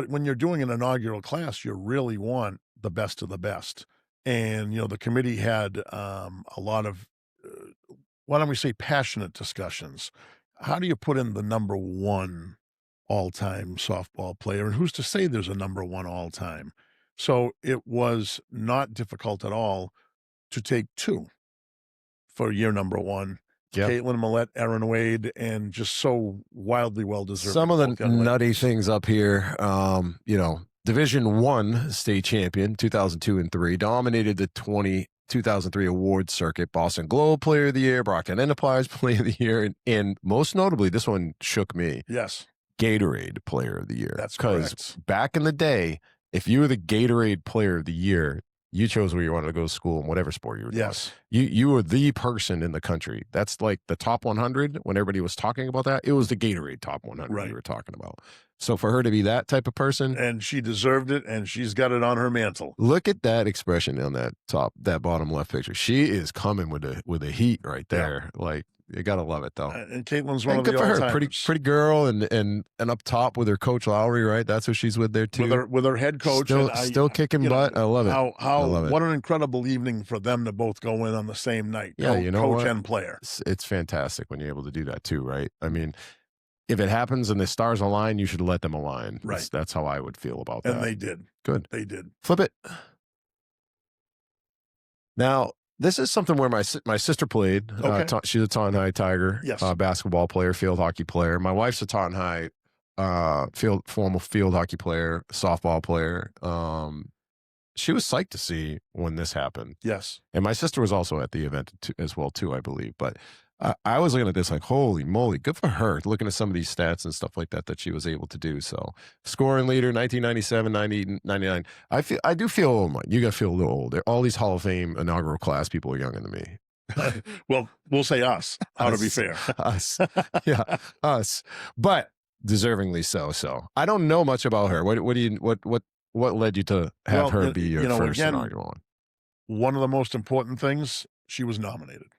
when you're doing an inaugural class, you really want the best of the best. And, the committee had a lot of, why don't we say, passionate discussions. How do you put in the number one all-time softball player? And who's to say there's a number one all-time? So it was not difficult at all to take two for year number one. Yep. Caitlin Millette, Aaron Wade, and just so wildly well-deserved. Some of the nutty things up here, Division I state champion, 2002 and 3, dominated the 2003 awards circuit, Boston Globe Player of the Year, Brockton Enterprise Player of the Year, and most notably, this one shook me. Yes. Gatorade Player of the Year. That's correct. Because back in the day, if you were the Gatorade Player of the Year, you chose where you wanted to go to school and whatever sport you were doing. Yes. You were the person in the country. That's like the top 100. When everybody was talking about that, it was the Gatorade top 100 Right. we were talking about. So for her to be that type of person, And she deserved it, and she's got it on her mantle. look at that expression on that bottom left picture. She is coming with the heat right there. Like, you gotta love it though. And Caitlin's one And of good the for her. all-timers. Pretty girl, and up top with her coach Lowry, right? That's who she's with there too. With her head coach. Still kicking butt. I love it. I love it. What an incredible evening for them to both go in on the same night. Yeah, you know coach what? and player. It's fantastic when you're able to do that too, right? I mean, if it happens and the stars align, you should let them align. Right. That's how I would feel about that. And they did. Good. They did. Flip it. Now, this is something where my sister played. Okay. She's a Taunton High Tiger. Yes. Basketball player, field hockey player. My wife's a Taunton High former field hockey player, softball player. She was psyched to see when this happened. Yes. And my sister was also at the event as well too, I believe. But I was looking at this like, holy moly, good for her. Looking at some of these stats and stuff like that she was able to do. So scoring leader, 1997, 90, 99. I do feel old. You got to feel a little old. All these Hall of Fame inaugural class people are younger than me. Well, we'll say us. How to be fair. Us. Yeah, us. But deservingly so. So I don't know much about her. What led you to have her be your first inaugural one? One of the most important things, she was nominated.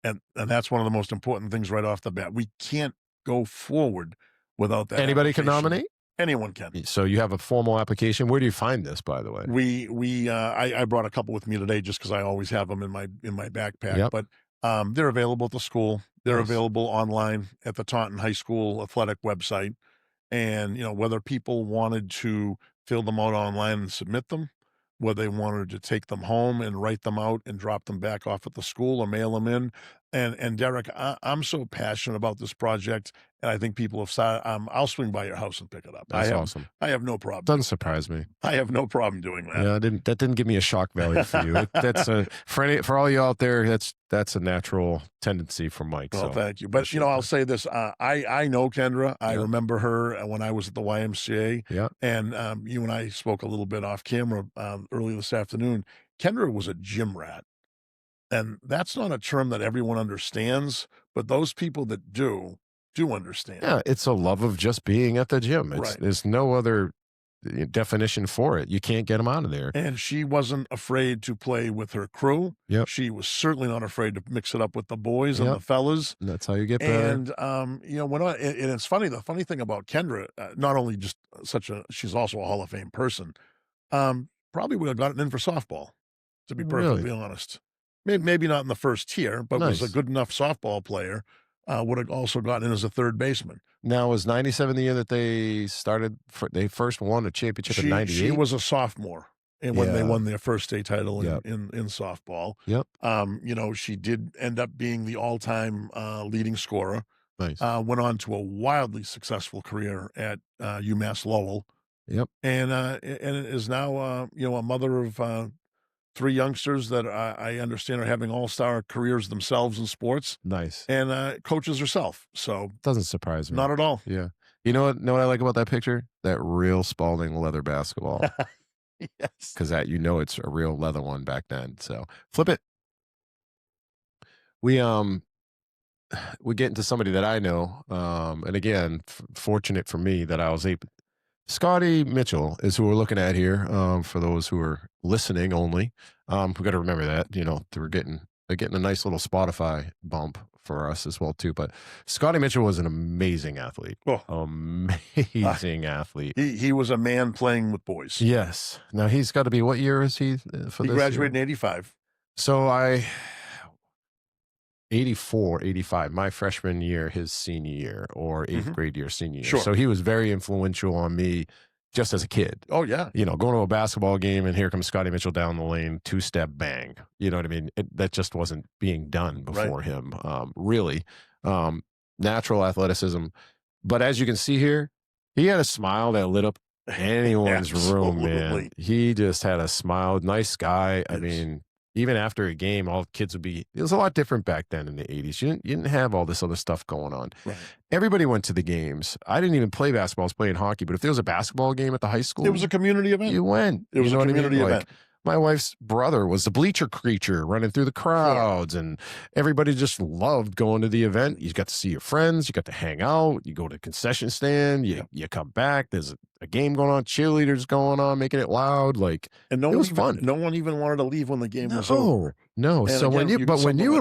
And that's one of the most important things right off the bat. We can't go forward without that. Anybody can nominate? Anyone can. So you have a formal application. Where do you find this, by the way? I brought a couple with me today just because I always have them in my backpack. Yep. But they're available at the school. They're available online at the Taunton High School athletic website. And, whether people wanted to fill them out online and submit them, whether they wanted to take them home and write them out and drop them back off at the school or mail them in. And Derek, I'm so passionate about this project, and I think people have said, I'll swing by your house and pick it up. That's awesome. I have no problem. Doesn't surprise me. I have no problem doing that. Yeah, that didn't give me a shock value for you. That's for all you out there. That's a natural tendency for Mike. Well, so thank you. But I'll say this: I know Kendra. I remember her when I was at the YMCA. Yeah. And you and I spoke a little bit off camera earlier this afternoon. Kendra was a gym rat. And that's not a term that everyone understands, but those people that do understand. Yeah, it's a love of just being at the gym. There's no other definition for it. You can't get them out of there. And she wasn't afraid to play with her crew. Yep. She was certainly not afraid to mix it up with the boys and the fellas. And that's how you get better. And and it's funny. The funny thing about Kendra, not only just she's also a Hall of Fame person. Probably would have gotten in for softball, to be perfectly honest. Maybe not in the first tier, but was a good enough softball player. Would have also gotten in as a third baseman. Now, was 97 the year that they first won a championship in 98? She was a sophomore and when they won their first state title in softball. Yep. She did end up being the all-time leading scorer. Nice. Went on to a wildly successful career at UMass Lowell. Yep. And is now a mother of 3 youngsters that I understand are having all-star careers themselves in sports. Nice. And coaches herself. So doesn't surprise me. Not at all. Yeah. You know what I like about that picture? That real Spalding leather basketball. Yes. Because it's a real leather one back then. So flip it. We get into somebody that I know. And again, fortunate for me that I was able. Scotty Mitchell is who we're looking at here. For those who are listening only, we got to remember that we're getting a nice little Spotify bump for us as well too. But Scotty Mitchell was an amazing athlete. Amazing athlete. He was a man playing with boys. Yes. Now he's got to be. What year is he? He graduated in 85. So 84, 85, my freshman year, his senior year, or 8th grade year, senior year. Sure. So he was very influential on me just as a kid. Oh, yeah. Going to a basketball game and here comes Scotty Mitchell down the lane, 2-step bang. You know what I mean? That just wasn't being done before him, really. Natural athleticism. But as you can see here, he had a smile that lit up anyone's room, man. He just had a smile. Nice guy. I mean, even after a game, all kids would be. It was a lot different back then in the 80s. You didn't have all this other stuff going on. Right. Everybody went to the games. I didn't even play basketball. I was playing hockey. But if there was a basketball game at the high school, it was a community event. You went. It was a community event. my wife's brother was the bleacher creature running through the crowds, and everybody just loved going to the event. You got to see your friends, you got to hang out, you go to the concession stand, you come back, there's a game going on, cheerleaders going on, making it loud, like, and it was fun. No one even wanted to leave when the game was over. No. And So again, when you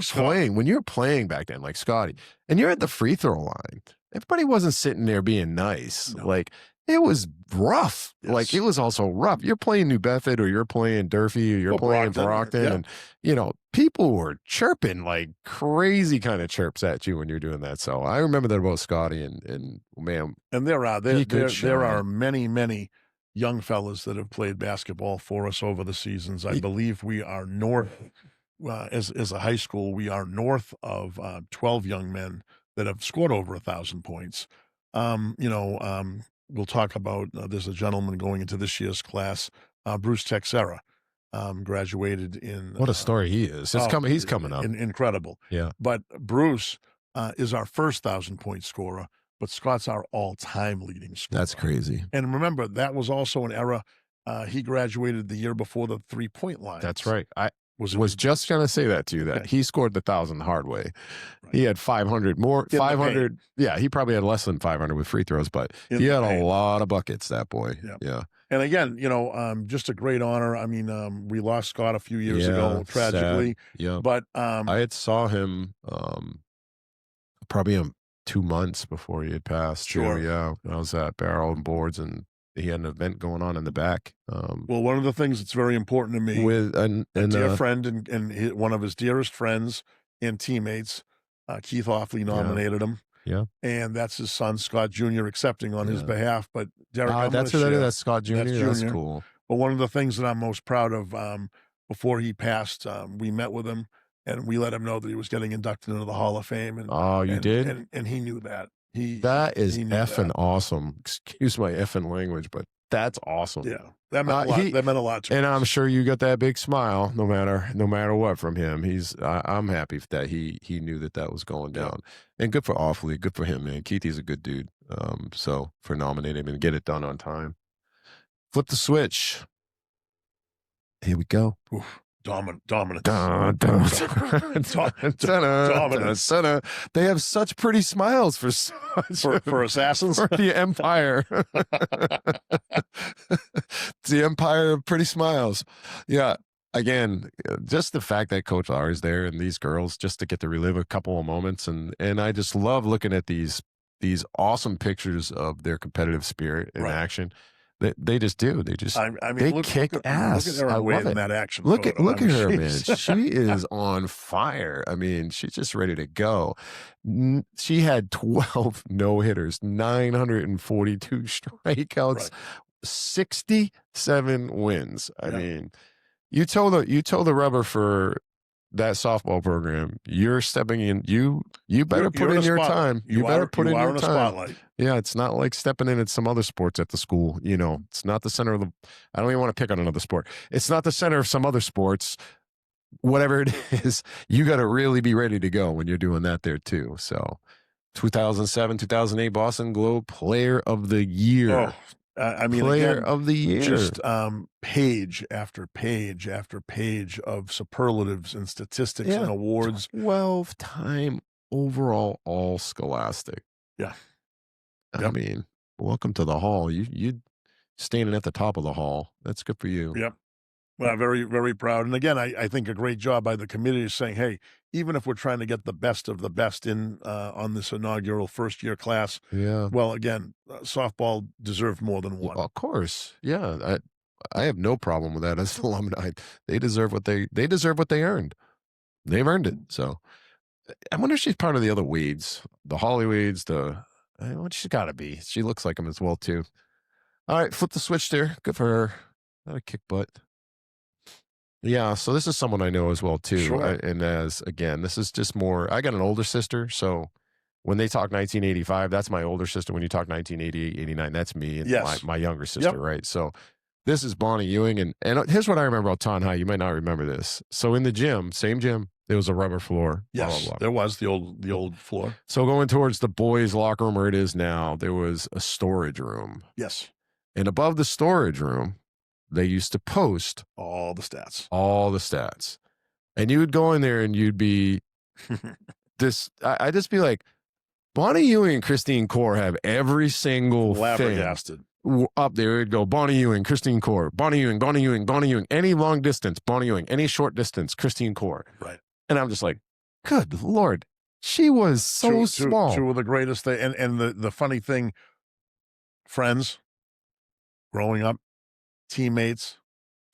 were playing back then, like Scotty, and you're at the free throw line, everybody wasn't sitting there being nice. No. Like, it was rough. Yes. Like, it was also rough. You're playing New Bedford, or you're playing Durfee, or you're playing Brockton, yeah. and, you know, people were chirping like crazy kind of chirps at you when you're doing that. So I remember that about Scotty, and man. And there are many young fellas that have played basketball for us over the seasons. I believe we are north, as a high school, we are north of 12 young men that have scored over 1,000 points. We'll talk about, there's a gentleman going into this year's class, Bruce Texera, graduated in. What a story he is. He's coming up. Incredible. Yeah. But Bruce is our first 1,000-point scorer, but Scott's our all-time leading scorer. That's crazy. And remember, that was also an era. He graduated the year before the three-point line. That's right. I was just going to say that to you, that he scored the 1,000 the hard way. Right. He had 500 more, 500. Yeah, he probably had less than 500 with free throws, but he had a lot of buckets, that boy. Yeah. And again, just a great honor. I mean, we lost Scott a few years ago, tragically. Yeah. But I had saw him probably 2 months before he had passed. Sure. Yeah. I was at Barrel and Boards, and he had an event going on in the back. Well, one of the things that's very important to me, with a dear friend and one of his dearest friends and teammates, Keith Hoffley nominated him. Yeah. And that's his son, Scott Jr., accepting on his behalf. But Derek, that's Scott Jr. That's cool. But one of the things that I'm most proud of, before he passed, we met with him and we let him know that he was getting inducted into the Hall of Fame. And, you did? And he knew that. That is effing awesome. Excuse my effing language, but that's awesome. Yeah, that meant a lot. That meant a lot to us. And I'm sure you got that big smile, no matter what, from him. I'm happy that he knew that was going down, and good for Awfully, good for him, man. Keithy's a good dude. So for nominating him and get it done on time. Flip the switch. Here we go. Oof. Dominant. They have such pretty smiles for assassins. For the Empire. The Empire of pretty smiles. Yeah. Again, just the fact that Coach R is there and these girls, just to get to relive a couple of moments, and I just love looking at these awesome pictures of their competitive spirit in action. They just do. They just they kick ass. Look at her in that action. Look at her, man. She is on fire. I mean, she's just ready to go. She had 12 no-hitters, 942 strikeouts, 67 wins. I mean, you told the rubber for that softball program, you're stepping in. You better put in your time. You better put in your time. Spotlight. Yeah, it's not like stepping in at some other sports at the school. It's not the center of the. I don't even want to pick on another sport. It's not the center of some other sports. Whatever it is, you got to really be ready to go when you're doing that there too. So, 2007, 2008 Boston Globe Player of the Year. I mean, Player of the Year. Just page after page after page of superlatives and statistics and awards. 12-time overall all Scholastic. Yeah. I mean, welcome to the hall. You standing at the top of the hall. That's good for you. Yep. Well, very, very proud. And again, I think a great job by the committee is saying, hey, even if we're trying to get the best of the best in on this inaugural first-year class, well, again, softball deserved more than one. Well, of course. Yeah. I have no problem with that as alumni. They deserve what they earned. They've earned it. So I wonder if she's part of the other Weeds, the Holly Weeds, she's got to be. She looks like them as well, too. All right, flip the switch there. Good for her. Not a kick butt. Yeah, so this is someone I know as well, too. Sure. And this is just more, I got an older sister, so when they talk 1985, that's my older sister. When you talk 1988, 89, that's me and my younger sister, right? So this is Bonnie Ewing. And here's what I remember about Taunton High. You might not remember this. So in the gym, same gym, there was a rubber floor. Yes, blah, blah, blah. there was the old floor. So going towards the boys' locker room where it is now, there was a storage room. Yes. And above the storage room, they used to post all the stats. And you would go in there and you'd be I'd just be like, Bonnie Ewing and Christine Core have every single Flabbergasted. thing up there. It'd go Bonnie Ewing, Christine Core, Bonnie Ewing, Bonnie Ewing, Bonnie Ewing, any long distance, Bonnie Ewing, any short distance, Christine Core. Right. And I'm just like, good Lord. She was so small. Two of the greatest things. And the funny thing, friends, growing up, teammates,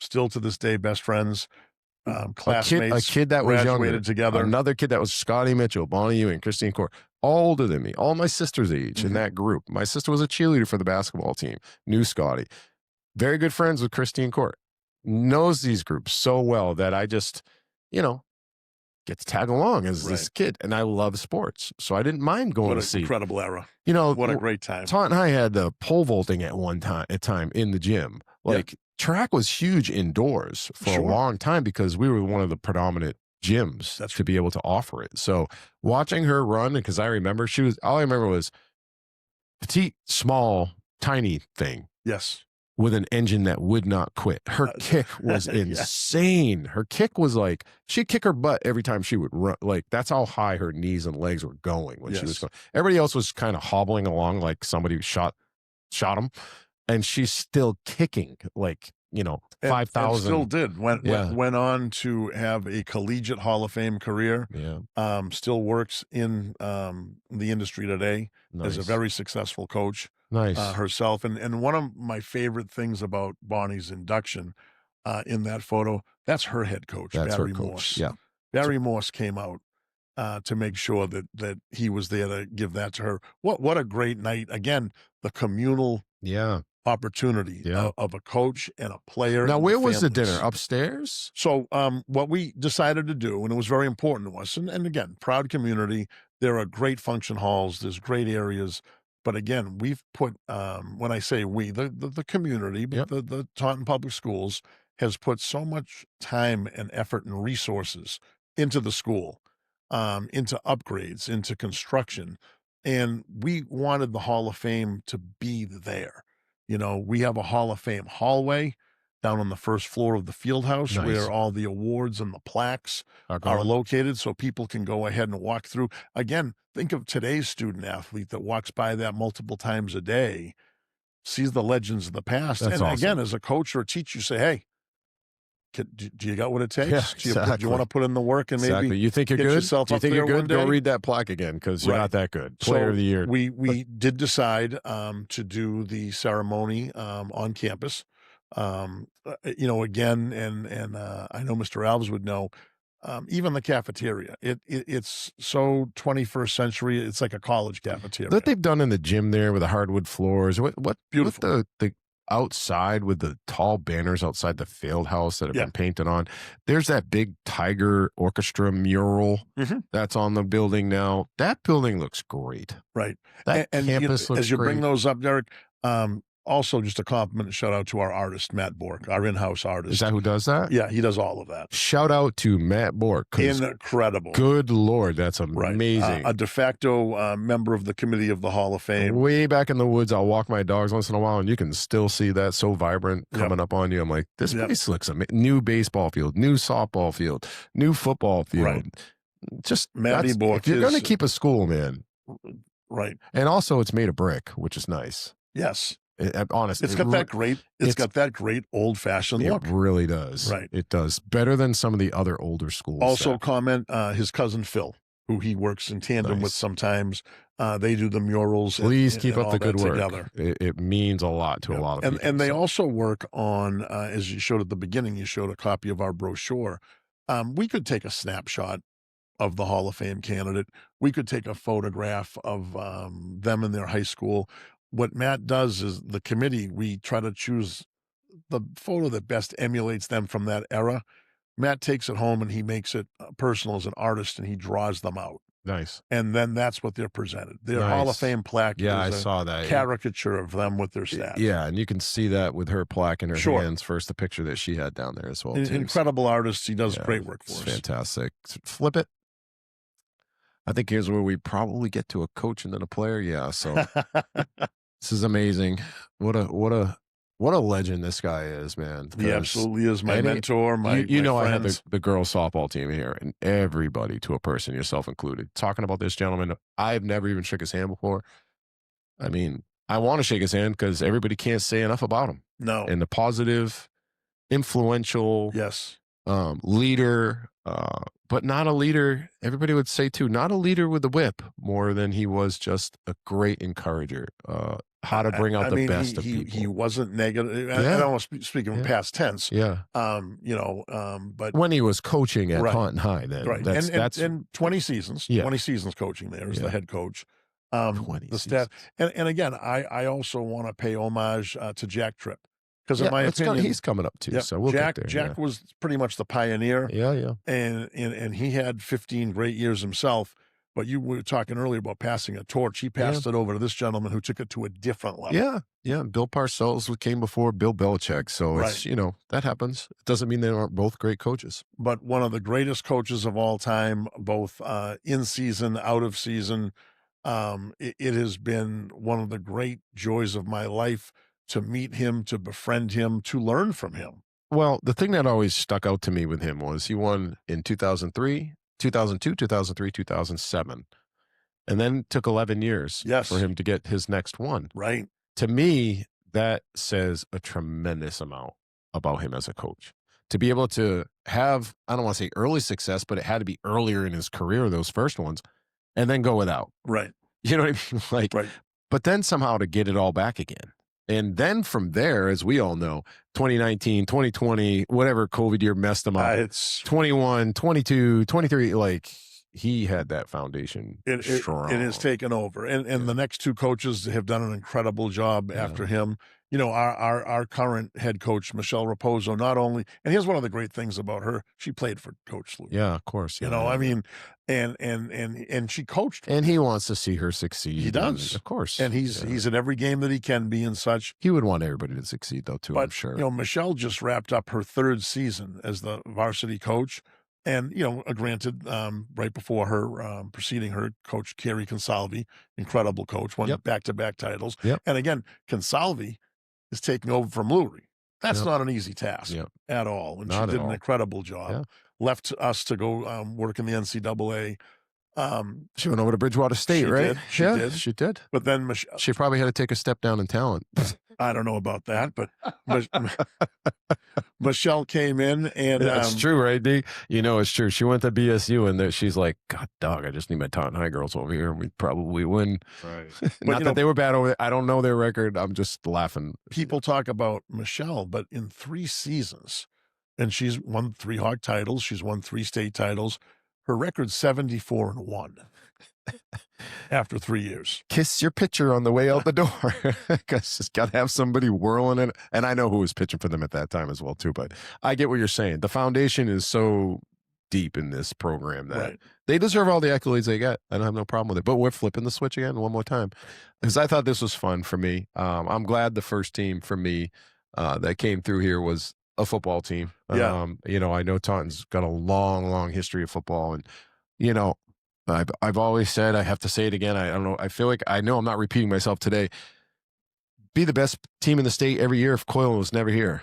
still to this day, best friends, classmates, a kid that was younger, together. Another kid that was Scotty Mitchell, Bonnie Ewing, Christine Core, all older than me, all my sister's age in that group. My sister was a cheerleader for the basketball team, knew Scotty. Very good friends with Christine Core. Knows these groups so well that I just, get to tag along as this kid. And I love sports. So I didn't mind going to see. Incredible era. What a great time. Taunton High had the pole vaulting at time in the gym. Track was huge indoors for a long time because we were one of the predominant gyms to be able to offer it. So watching her run, because I remember all I remember was petite, small, tiny thing. Yes. With an engine that would not quit. Her kick was insane. Her kick was like, she'd kick her butt every time she would run. Like, that's how high her knees and legs were going when she was going. Everybody else was kind of hobbling along like somebody shot them. And she's still kicking like, 5,000. Still did. Went on to have a collegiate Hall of Fame career. Yeah. Still works in the industry today as a very successful coach. Nice. Herself. And one of my favorite things about Bonnie's induction in that photo, that's her head coach, Barry Morse. Yeah. Barry Morse came out to make sure that he was there to give that to her. What a great night. Again, the communal opportunity of a coach and a player. Now, where was the dinner? Upstairs? So what we decided to do, and it was very important to us, and again, proud community, there are great function halls, there's great areas, but again, we've put, when I say we, the community, but the Taunton Public Schools has put so much time and effort and resources into the school, into upgrades, into construction, and we wanted the Hall of Fame to be there. We have a Hall of Fame hallway down on the first floor of the field house where all the awards and the plaques are located so people can go ahead and walk through. Again, think of today's student athlete that walks by that multiple times a day, sees the legends of the past. That's and awesome. Again, as a coach or a teacher, you say, hey, do you got what it takes? Yeah, do you want to put in the work and maybe you think you're get good? yourself Do you up think you're there good? one day? Go read that plaque again because you're not that good. Player of the year. We did decide to do the ceremony on campus. Again, and I know Mr. Alves would know, even the cafeteria, it's so 21st century. It's like a college cafeteria. What they've done in the gym there with the hardwood floors. What beautiful. What the outside with the tall banners outside the field house that have been painted on. There's that big Tiger Orchestra mural that's on the building now. That building looks great. Right. That campus looks as you great. bring those up, Derek, also just a compliment and shout out to our artist, Matt Bork, our in-house artist. Is that who does that? Yeah, he does all of that. Shout out to Matt Bork. Incredible. Good Lord, that's amazing. Right. A de facto member of the committee of the Hall of Fame. Way back in the woods, I'll walk my dogs once in a while, and you can still see that so vibrant coming up on you. I'm like, this place looks amazing. New baseball field, new softball field, new football field. Right. Just Matty Bork. If you're going to keep a school, man. Right. And also, it's made of brick, which is nice. Yes. Honestly, it's got that great old-fashioned look. It really does. Right. It does. Better than some of the other older schools. Also comment his cousin Phil, who he works in tandem with sometimes. They do the murals. Please keep up the good work. Together. It means a lot to a lot of people. And they also work on, as you showed at the beginning, you showed a copy of our brochure. We could take a snapshot of the Hall of Fame candidate. We could take a photograph of them in their high school. What Matt does is the committee, we try to choose the photo that best emulates them from that era. Matt takes it home and he makes it personal as an artist and he draws them out. Nice. And then that's what they're presented. Their Hall of Fame plaque is saw that. Caricature of them with their stats. Yeah, and you can see that with her plaque in her hands first, the picture that she had down there as well. Incredible artist. He does great work for us. Fantastic. Flip it. I think here's where we probably get to a coach and then a player. Yeah, so this is amazing. What a What a legend this guy is, man. He absolutely is my and mentor, my I had friends. the girls softball team here, and everybody to a person, yourself included, talking about this gentleman. I've never even shook his hand before. I mean, I want to shake his hand because everybody can't say enough about him. No. And the positive, influential, Yes. Leader, but not a leader. Everybody would say too, not a leader with the whip more than he was just a great encourager. How to bring out the best of people. He wasn't negative. Yeah. I almost speaking in past tense. Yeah. But when he was coaching at Taunton High, then right. that's and 20 seasons, 20 seasons coaching there as the head coach. 20 the staff. And again, I also want to pay homage to Jack Tripp. Because in my opinion, he's coming up too. So we'll get there. Jack was pretty much the pioneer. Yeah. And he had 15 great years himself. But you were talking earlier about passing a torch. He passed it over to this gentleman who took it to a different level. Yeah. Bill Parcells came before Bill Belichick. So it's, that happes. It doesn't mean they aren't both great coaches. But one of the greatest coaches of all time, both in season, out of season. It has been one of the great joys of my life to meet him, to befriend him, to learn from him. Well, the thing that always stuck out to me with him was he won in 2003, 2002, 2003, 2007, and then took 11 years for him to get his next one. Right. To me, that says a tremendous amount about him as a coach. To be able to have, I don't want to say early success, but it had to be earlier in his career, those first ones, and then go without. Right. You know what I mean? But then somehow to get it all back again. And then from there, as we all know, 2019, 2020, whatever COVID year messed him up, it's 21, 22, 23, he had that foundation strong. It has taken over. And the next two coaches have done an incredible job after him. Our current head coach, Michelle Raposo, not only, and here's one of the great things about her, she played for Coach Lou. Yeah, of course. I mean, and she coached. And he wants to see her succeed. He does. Of course. And he's in every game that he can be and such. He would want everybody to succeed though, too, I'm sure. Michelle just wrapped up her third season as the varsity coach. And, granted, right before her, preceding her, Coach Kerry Consalvi, incredible coach, won back-to-back titles. And again, Consalvi is taking over from Lurie. That's not an easy task at all. And she did an incredible job. Left us to go work in the NCAA. She went over to Bridgewater State, right? She did. But then Michelle, she probably had to take a step down in talent. I don't know about that, but Michelle came in and that's true, right, D? It's true. She went to BSU and she's like, God, dog, I just need my Taunton High girls over here and we'd probably win. Right. Not that they were bad over there. I don't know their record. I'm just laughing. People talk about Michelle, but in 3 seasons, and she's won 3 Hawk titles, she's won 3 state titles. Her record's 74-1 after 3 years. Kiss your pitcher on the way out the door because it's got to have somebody whirling it. And I know who was pitching for them at that time as well, too. But I get what you're saying. The foundation is so deep in this program that they deserve all the accolades they get. I don't have no problem with it. But we're flipping the switch again one more time because I thought this was fun for me. I'm glad the first team for me that came through here was a football team. I know Taunton's got a long history of football, and I've always said, I have to say it again. I don't know. I feel like I know I'm not repeating myself today. Be the best team in the state every year if Coyle was never here.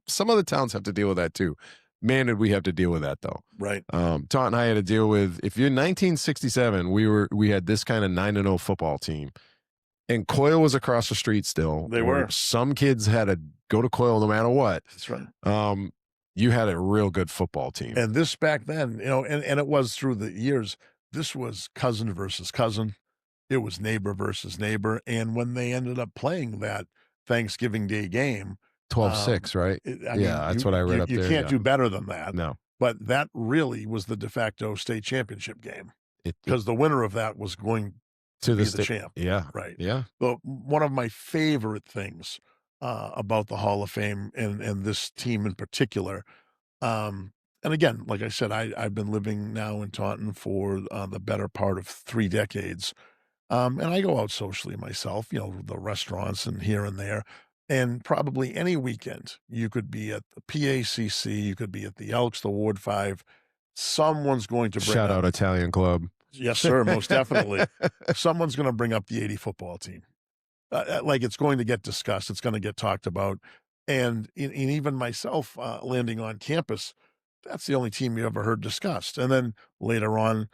Some other towns have to deal with that too. Man, did we have to deal with that though? Right. Taunton High had to deal with. If you're in 1967, we had this kind of 9-0 football team. And Coyle was across the street still. They were. Some kids had to go to Coyle no matter what. That's right. You had a real good football team. And this back then, and it was through the years, this was cousin versus cousin. It was neighbor versus neighbor. And when they ended up playing that Thanksgiving Day game. 12-6, right? That's what I read up there. You can't do better than that. No. But that really was the de facto state championship game. Because the winner of that was going to be the champ. Yeah. Right. Yeah. But one of my favorite things about the Hall of Fame and this team in particular, and again, like I said, I've been living now in Taunton for the better part of 3 decades. And I go out socially myself, the restaurants and here and there. And probably any weekend, you could be at the PACC, you could be at the Elks, the Ward 5. Someone's going to bring Shout out Italian Club. Yes, sir, most definitely. Someone's going to bring up the 80 football team. like it's going to get discussed. It's going to get talked about. And even myself landing on campus, that's the only team you ever heard discussed. And then later on,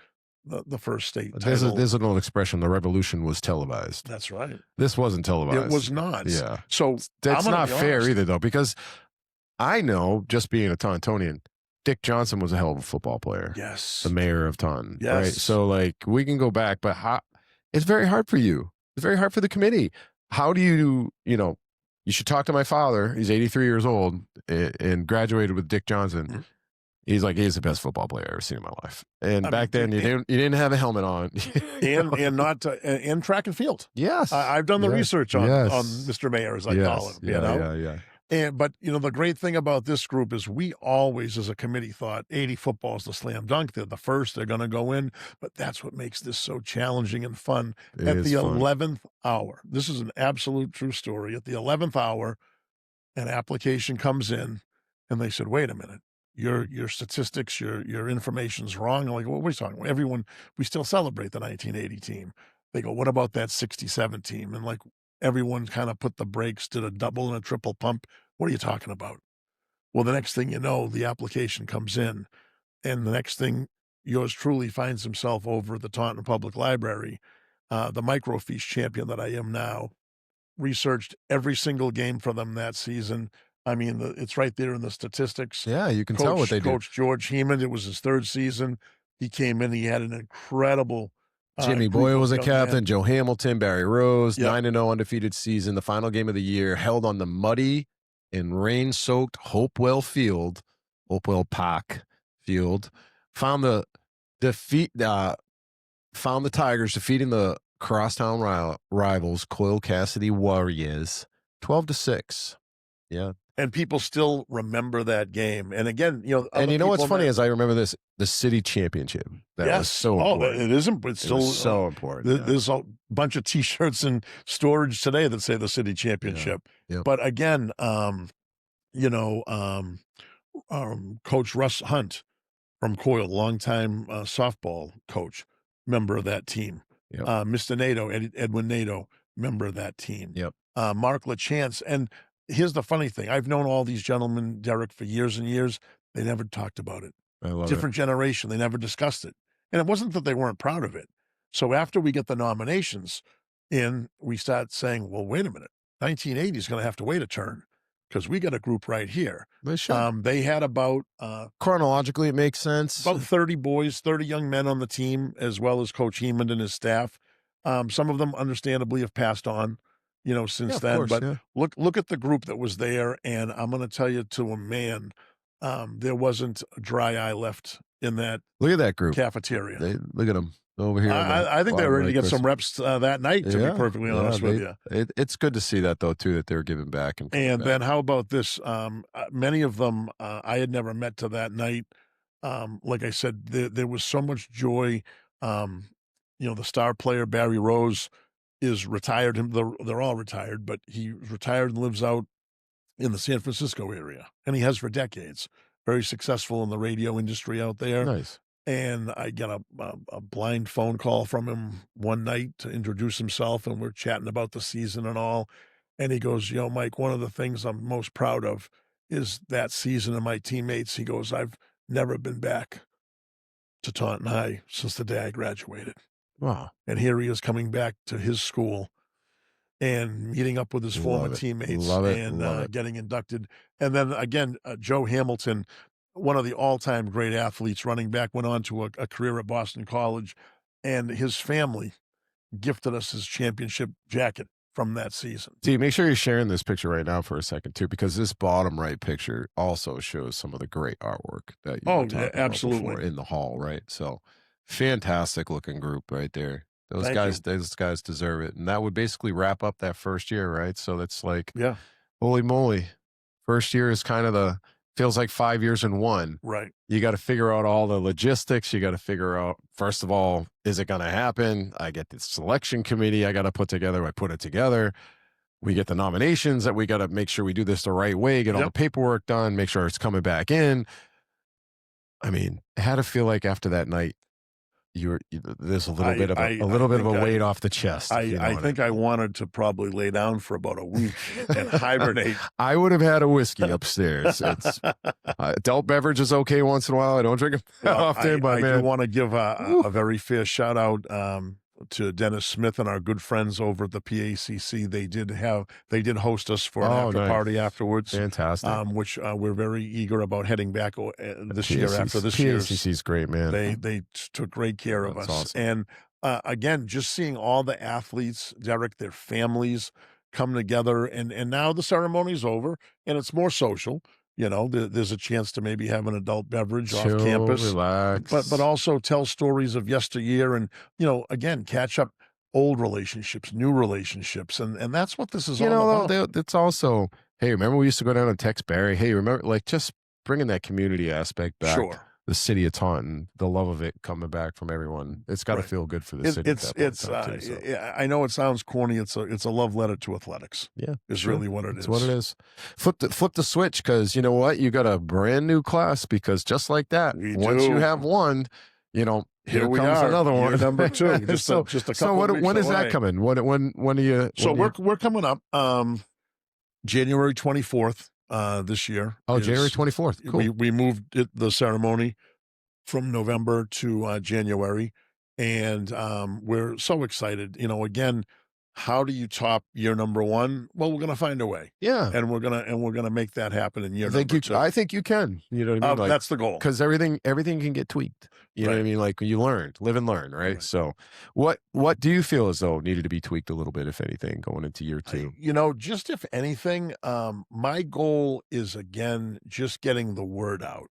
the first state title. There's an old expression: the revolution was televised. That's right. This wasn't televised. It was not. Yeah. So that's not fair either, though, because I know, just being a Tauntonian, Dick Johnson was a hell of a football player. Yes. The mayor of Taunton. Yes. Right. So, like, we can go back, but it's very hard for you. It's very hard for the committee. How do you should talk to my father. He's 83 years old and graduated with Dick Johnson. Mm-hmm. He's the best football player I've ever seen in my life. And back then, you didn't have a helmet on, and track and field. Yes, I've done the research on Mr. Mayor, as I call him. Yeah. But the great thing about this group is we always, as a committee, thought 80 football is the slam dunk. They're the first. They're going to go in. But that's what makes this so challenging and fun. At the 11th hour, this is an absolute true story. At the 11th hour, an application comes in, and they said, "Wait a minute. Your statistics, your information's wrong." I'm like, "What are you talking about? Everyone, we still celebrate the 1980 team." They go, "What about that 67 team?" And like everyone kind of put the brakes, did a double and a triple pump. What are you talking about? Well, the next thing you know, the application comes in, and the next thing, yours truly finds himself over at the Taunton Public Library, the microfiche champion that I am now. Researched every single game for them that season. I mean, it's right there in the statistics. Yeah, you can tell what they did. Coach George Heeman, it was his 3rd season. He came in, he had an incredible Jimmy Boyle was a captain, Joe Hamilton, Barry Rose, 9-0 undefeated season. The final game of the year held on the muddy and rain-soaked Hopewell Park field. Found the Tigers defeating the crosstown rivals Coyle Cassidy Warriors 12-6. Yeah. And people still remember that game. And again, and you know what's funny is I remember the city championship. That was so important. It isn't. It's still so important. There's a bunch of T-shirts in storage today that say the city championship. Yeah. But again, Coach Russ Hunt from Coyle, longtime softball coach, member of that team. Yep. Mr. Nato, Edwin Nato, member of that team. Yep. Mark LaChance. And here's the funny thing. I've known all these gentlemen, Derek, for years and years. They never talked about it. I love Different generation. They never discussed it. And it wasn't that they weren't proud of it. So after we get the nominations in, we start saying, well, wait a minute. 1980 is going to have to wait a turn because we got a group right here. They should. They had about chronologically, it makes sense. About 30 boys, 30 young men on the team, as well as Coach Heeman and his staff. Some of them, understandably, have passed on, since then. But look at the group that was there, and I'm going to tell you to a man, there wasn't a dry eye left in that. Look at that group cafeteria. Look at them over here. I think they were ready to get some reps that night. To be perfectly honest with you, it's good to see that though too, that they're giving back. And then how about this? Many of them I had never met to that night. Like I said, there was so much joy. The star player Barry Rose is retired. They're all retired, but he retired and lives out in the San Francisco area, and he has for decades. Very successful in the radio industry out there. Nice. And I got a blind phone call from him one night to introduce himself, and we're chatting about the season and all. And he goes, Mike, one of the things I'm most proud of is that season and my teammates. He goes, I've never been back to Taunton High since the day I graduated. Wow. And here he is coming back to his school and meeting up with his former teammates and getting inducted. And then again, Joe Hamilton, one of the all-time great athletes, running back, went on to a career at Boston College, and his family gifted us his championship jacket from that season. See, make sure you're sharing this picture right now for a second too, because this bottom right picture also shows some of the great artwork that you were talking about before in the hall, right? So fantastic looking group right there. Those guys deserve it. And that would basically wrap up that first year, right? So that's like, holy moly. First year is kind of feels like 5 years in one. Right. You got to figure out all the logistics. You got to figure out, first of all, is it going to happen? I get the selection committee I got to put together. I put it together. We get the nominations that we got to make sure we do this the right way, get all the paperwork done, make sure it's coming back in. I mean, it had to feel like after that night, there's a little bit of a weight off the chest. I think I wanted to probably lay down for about a week and hibernate. I would have had a whiskey upstairs. It's adult beverage is okay once in a while. I don't drink it often, but I do want to give a very fair shout out to Dennis Smith and our good friends over at the PACC. They did host us for an after party afterwards. Fantastic. Which we're very eager about heading back this year after this year's. PACC's great, man. They took great care of us. Awesome. And again, just seeing all the athletes, Derek, their families come together, and now the ceremony's over and it's more social. There's a chance to maybe have an adult beverage off campus, relax, but also tell stories of yesteryear, and again, catch up old relationships, new relationships, and that's what this is all about. It's also, hey, remember we used to go down to Tex Barry? Hey, remember, like, just bringing that community aspect back. Sure. The city of Taunton, the love of it coming back from everyone. It's got to feel good for the city. I know it sounds corny. It's a love letter to athletics. Yeah, it's really what it is. It's what it is. Flip the switch, because you know what? You got a brand new class, because just like that, once you have one, here comes another one. Number 2. Just a couple. So when is that coming? When do you? So we're coming up January 24th. This year. January 24th. Cool. We moved the ceremony from November to January, and we're so excited. Again, how do you top year number 1? Well, we're gonna find a way. Yeah, and we're gonna make that happen in year number 2. I think you can. You know what I mean? That's the goal, because everything can get tweaked. You know what I mean? Like, you live and learn, right? So what do you feel as though needed to be tweaked a little bit, if anything, going into year 2? Just if anything, my goal is, again, just getting the word out.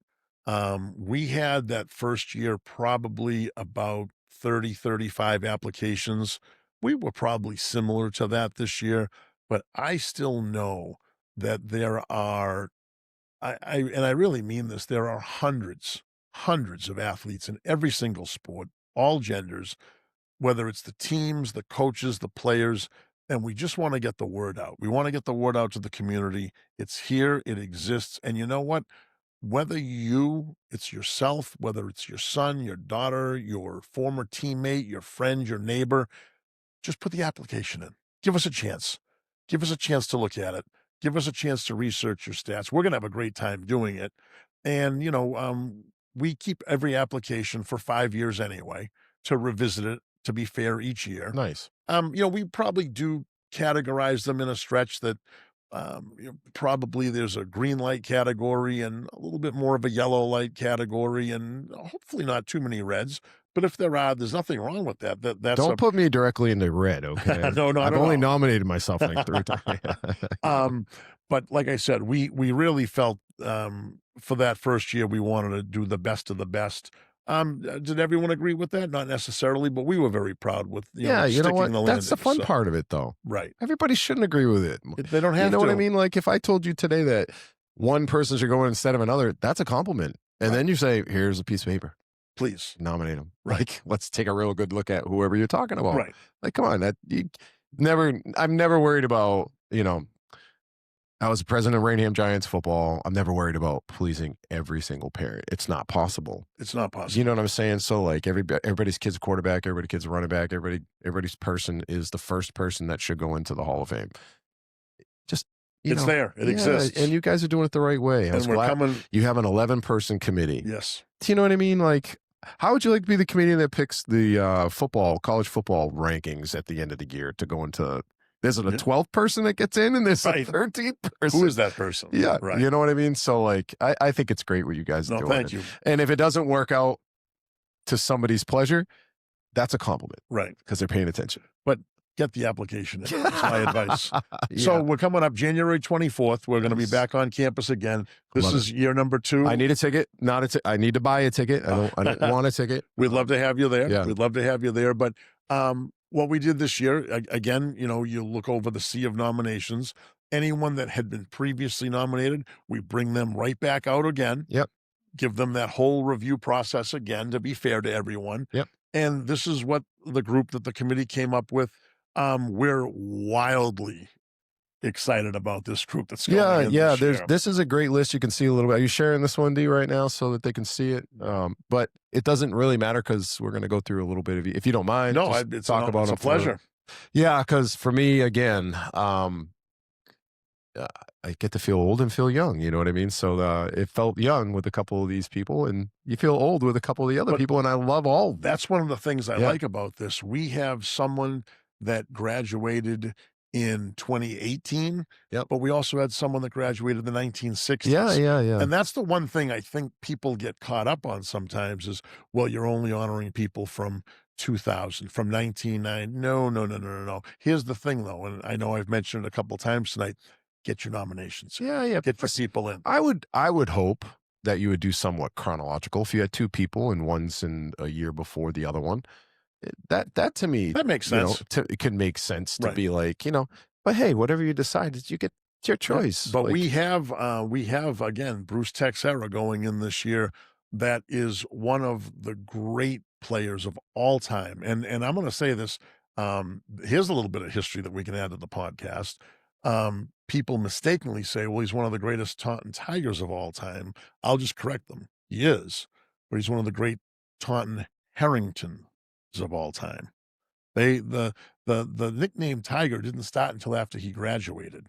We had that first year probably about 30, 35 applications. We were probably similar to that this year, but I still know that there are, and I really mean this, there are hundreds of athletes in every single sport, all genders, whether it's the teams, the coaches, the players, and we just want to get the word out. We want to get the word out to the community. It's here, it exists, and you know what? Whether it's yourself, whether it's your son, your daughter, your former teammate, your friend, your neighbor, just put the application in. Give us a chance. Give us a chance to look at it. Give us a chance to research your stats. We're going to have a great time doing it. And, we keep every application for 5 years anyway to revisit it, to be fair, each year. Nice. We probably do categorize them in a stretch that probably there's a green light category and a little bit more of a yellow light category, and hopefully not too many reds. But if there are, there's nothing wrong with that. Don't put me directly into red, okay? No, I've only nominated myself like 3 times. But like I said, we really felt for that first year we wanted to do the best of the best. Did everyone agree with that? Not necessarily, but we were very proud with you know what? That's the fun part of it, though. Right. Everybody shouldn't agree with it. They don't have to. You know what I mean? Like, if I told you today that one person should go in instead of another, that's a compliment. And then you say, here's a piece of paper. Please nominate them. Right. Like, let's take a real good look at whoever you're talking about. Right. Like, come on. I'm never worried about, I was president of Rainham Giants football. I'm never worried about pleasing every single parent. It's not possible. It's not possible. You know what I'm saying? So, like, everybody's kid's a quarterback, everybody's kid's a running back, everybody's person is the first person that should go into the Hall of Fame. Just, it's there. It exists. And you guys are doing it the right way. And we're coming. You have an 11-person committee. Yes. Do you know what I mean? Like, how would you like to be the committee that picks the college football rankings at the end of the year to go into? There's a 12th person that gets in, and there's a 13th person. Who is that person? Yeah, right. You know what I mean? So, like, I think it's great what you guys are doing. Thank you. And if it doesn't work out to somebody's pleasure, that's a compliment. Right. Because they're paying attention. But get the application in. That's my advice. So we're coming up January 24th. We're going to be back on campus again. This is year number 2. I need a ticket. I need to buy a ticket. I don't want a ticket. We'd love to have you there. Yeah. We'd love to have you there. But what we did this year, again, you look over the sea of nominations. Anyone that had been previously nominated, we bring them right back out again. Yep. Give them that whole review process again to be fair to everyone. Yep. And this is what the group that the committee came up with. We're wildly excited about this group that's going in Yeah. this year. This is a great list. You can see a little bit. Are you sharing this one, D, right now so that they can see it? But it doesn't really matter because we're going to go through a little bit of, if you don't mind. No, just it's talk about it's a them pleasure. Yeah, because for me, again, I get to feel old and feel young. You know what I mean? So it felt young with a couple of these people, and you feel old with a couple of the other people, and I love all of them. That's one of the things I like about this. We have someone that graduated in 2018, but we also had someone that graduated in the 1960s. Yeah. And that's the one thing I think people get caught up on sometimes is, well, you're only honoring people from 2000, from 1990. No. Here's the thing, though, and I know I've mentioned it a couple of times tonight. Get your nominations. Yeah. Get your people in. I would hope that you would do somewhat chronological. If you had two people and one's in a year before the other one, that to me, that makes sense. It can make sense to be like, but hey, whatever you decide, you get your choice. But we have again, Bruce Texera going in this year. That is one of the great players of all time. And I'm going to say this. Here's a little bit of history that we can add to the podcast. People mistakenly say, well, he's one of the greatest Taunton Tigers of all time. I'll just correct them. He is, but he's one of the great Taunton Harringtons of all time. The nickname Tiger didn't start until after he graduated.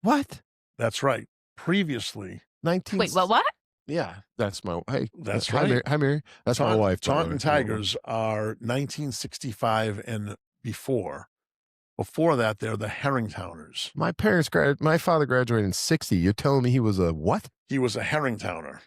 What? That's right. Previously, Wait, what? Yeah, that's my. Hey, that's right. Hi, Mary. That's my wife. Taunton Tigers are 1965 and before. Before that, they're the Herringtowners. My father graduated in 60. You're telling me he was a what? He was a Herringtowner.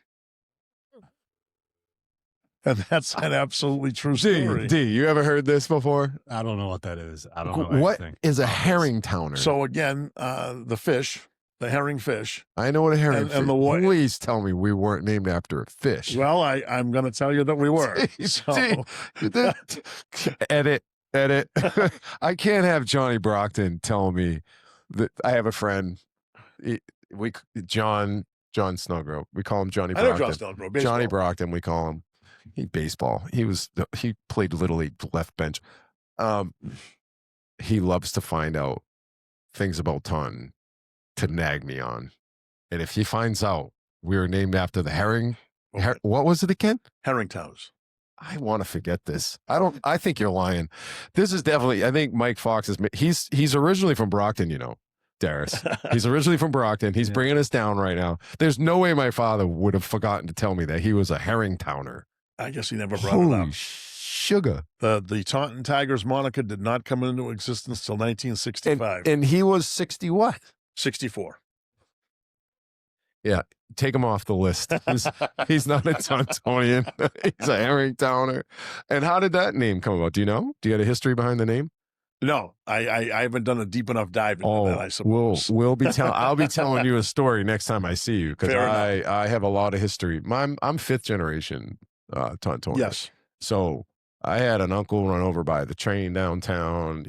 And that's an absolutely true story. D, you ever heard this before? I don't know what that is. I don't know what anything. is a Herringtowner? So again, the fish, the herring fish. I know what a herring fish. Please tell me we weren't named after a fish. Well, I'm going to tell you that we were. Edit. I can't have Johnny Brockton tell me that I have a friend. John Snowgrove. We call him Johnny Brockton. I know John Snowgrove. Baseball. Johnny Brockton. We call him. Baseball. He played Little League left bench. He loves to find out things about Taunton to nag me on, and if he finds out we were named after the herring, what was it again? Herringtowns. I want to forget this. I think you're lying. This is definitely, I think Mike Foxx he's originally from Brockton, Darius. He's originally from Brockton. He's bringing us down right now. There's no way my father would have forgotten to tell me that he was a Herringtowner. I guess he never brought it up. Holy sugar. The Taunton Tigers moniker did not come into existence till 1965. And he was 60 what? 64. Yeah, take him off the list. He's not a Tauntonian. He's a Herringtowner. And how did that name come about? Do you know? Do you have a history behind the name? No, I haven't done a deep enough dive into that, I suppose. I'll be telling you a story next time I see you because I have a lot of history. I'm fifth generation Tauntonian. Yes. So I had an uncle run over by the train downtown,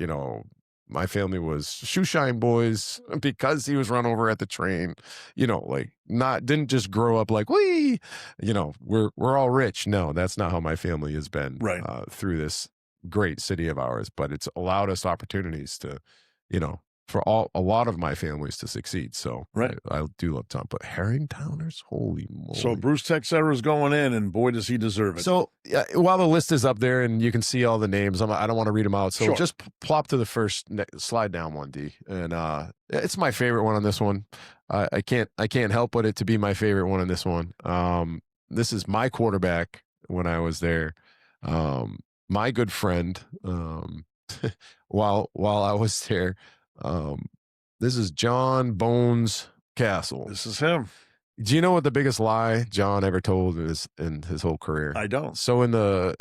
my family was shoeshine boys because he was run over at the train, didn't just grow up like, we're all rich. No, that's not how my family has been through this great city of ours, but it's allowed us opportunities to, for a lot of my families to succeed. So I do love Tom, but Herringtowners, holy moly. So Bruce Texera is going in, and boy, does he deserve it. So while the list is up there and you can see all the names, I don't want to read them out. So just plop to the first slide down one, D. And it's my favorite one on this one. I can't help but it to be my favorite one on this one. This is my quarterback when I was there. My good friend, while I was there, this is John Bones Castle. This is him. Do you know what the biggest lie John ever told in his whole career? I don't. So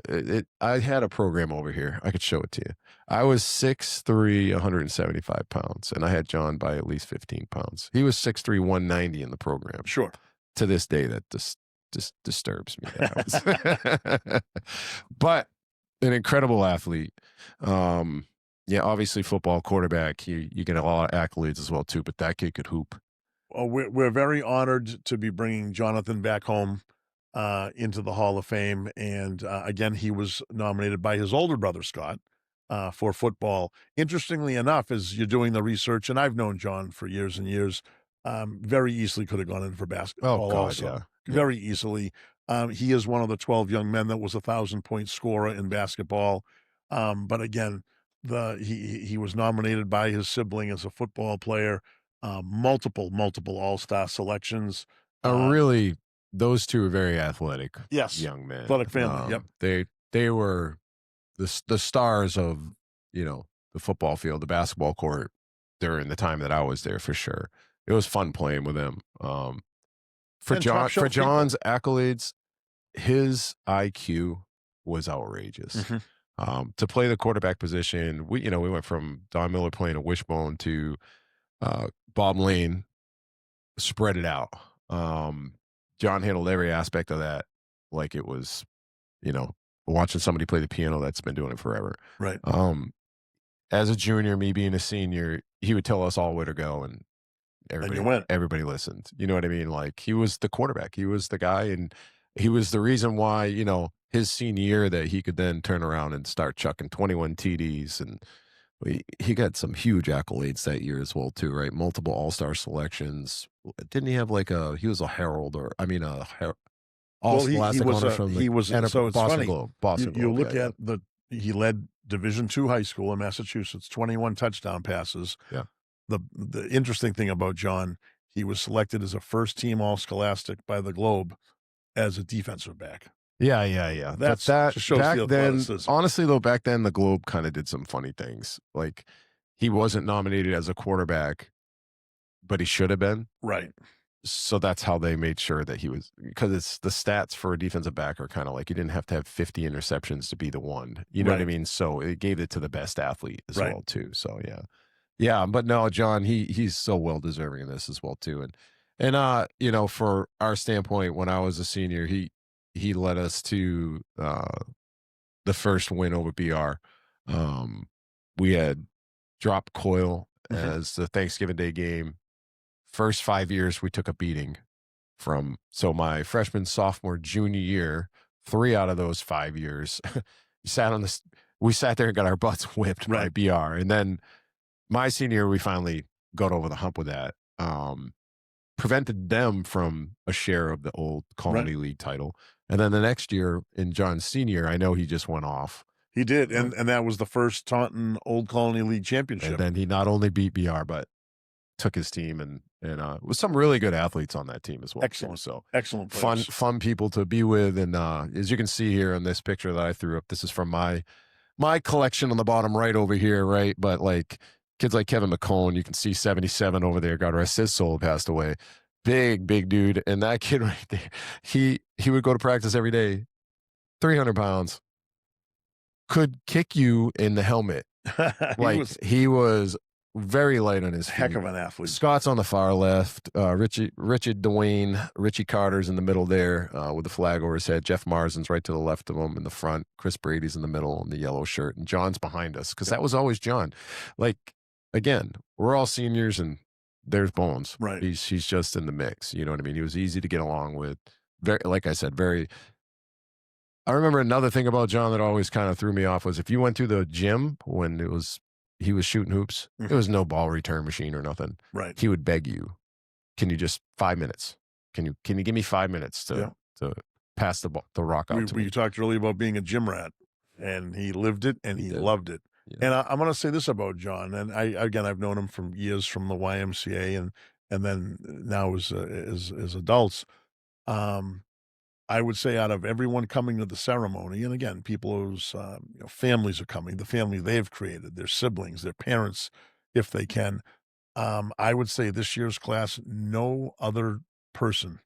I had a program over here. I could show it to you. I was 6'3", 175 pounds, and I had John by at least 15 pounds. He was 6'3", 190 in the program. Sure. To this day, that just disturbs me. But an incredible athlete. Yeah, obviously football quarterback. You get a lot of accolades as well too. But that kid could hoop. Well, we're very honored to be bringing Jonathan back home into the Hall of Fame. And again, he was nominated by his older brother, Scott, for football. Interestingly enough, as you're doing the research, and I've known John for years and years, very easily could have gone in for Oh basketball God, also. yeah. Very easily. He is one of the 12 young men that was 1,000-point scorer in basketball. But again, he was nominated by his sibling as a football player, multiple all-star selections. Really, those two are very athletic Yes, young men. athletic family. Yep. They were the stars of, you know, the football field, the basketball court during the time that I was there for sure. It was fun playing with them. For And top shelf people. John's accolades, his IQ was outrageous. To play the quarterback position, we went from Don Miller playing a wishbone to Bob Lane spread it out. John handled every aspect of that like it was, you know, watching somebody play the piano that's been doing it forever. Right. As a junior, me being a senior, he would tell us all where to go, and everybody listened. You know what I mean? Like, he was the quarterback. He was the guy, and he was the reason why, you know, his senior year that he could then turn around and start chucking 21 TDs. And he got some huge accolades that year as well, too, right? Multiple all-star selections. Didn't he have he was a herald, or, I mean, all-scholastic honor from the so it's Boston funny. Globe. Boston You Globe. look at he led Division II high school in Massachusetts, 21 touchdown passes. Yeah. The interesting thing about John, he was selected as a first-team All-Scholastic by the Globe as a defensive back. Yeah. That just shows back the then, athleticism. honestly, though, back then the Globe kind of did some funny things. Like, he wasn't nominated as a quarterback, but he should have been. Right. So that's how they made sure that he was, because it's the stats for a defensive back are kind of like, you didn't have to have 50 interceptions to be the one. You know what I mean? So it gave it to the best athlete as well, too. So yeah, but no, John, he's so well deserving of this as well, too. And you know, for our standpoint, when I was a senior, he led us to the first win over BR. We had dropped Coyle as the Thanksgiving Day game. First 5 years, we took a beating so my freshman, sophomore, junior year, 3 out of those 5 years, we sat there and got our butts whipped by BR. And then my senior year, we finally got over the hump with that. Prevented them from a share of the old Colony League title. And then the next year, in John's senior, I know he just went off. He did, and that was the first Taunton Old Colony League championship. And then he not only beat BR, but took his team and with some really good athletes on that team as well. Excellent. So excellent players. Fun people to be with. And as you can see here in this picture that I threw up, this is from my collection on the bottom right over here, right? But like kids like Kevin McCone, you can see 77 over there, God rest his soul, passed away. Big dude. And that kid right there, he would go to practice every day, 300 pounds, could kick you in the helmet. He was very light on his feet. Heck of an athlete. Scott's on the far left. Richard Dwayne, Richie Carter's in the middle there with the flag over his head. Jeff Marsden's right to the left of him in the front. Chris Brady's in the middle in the yellow shirt. And John's behind us because that was always John. Like, again, we're all seniors and there's Bones. Right. He's just in the mix. You know what I mean? He was easy to get along with. Very, like I said, very. I remember another thing about John that always kind of threw me off was if you went to the gym when he was shooting hoops, there was no ball return machine or nothing. Right. He would beg you, can you just 5 minutes? Can you give me 5 minutes to pass the rock out to me? We talked earlier about being a gym rat, and he lived it and he loved it. Yeah. And I'm going to say this about John, and I've known him from years from the YMCA and then now as adults. I would say out of everyone coming to the ceremony, and again, people whose families are coming, the family they've created, their siblings, their parents, if they can, I would say this year's class, no other person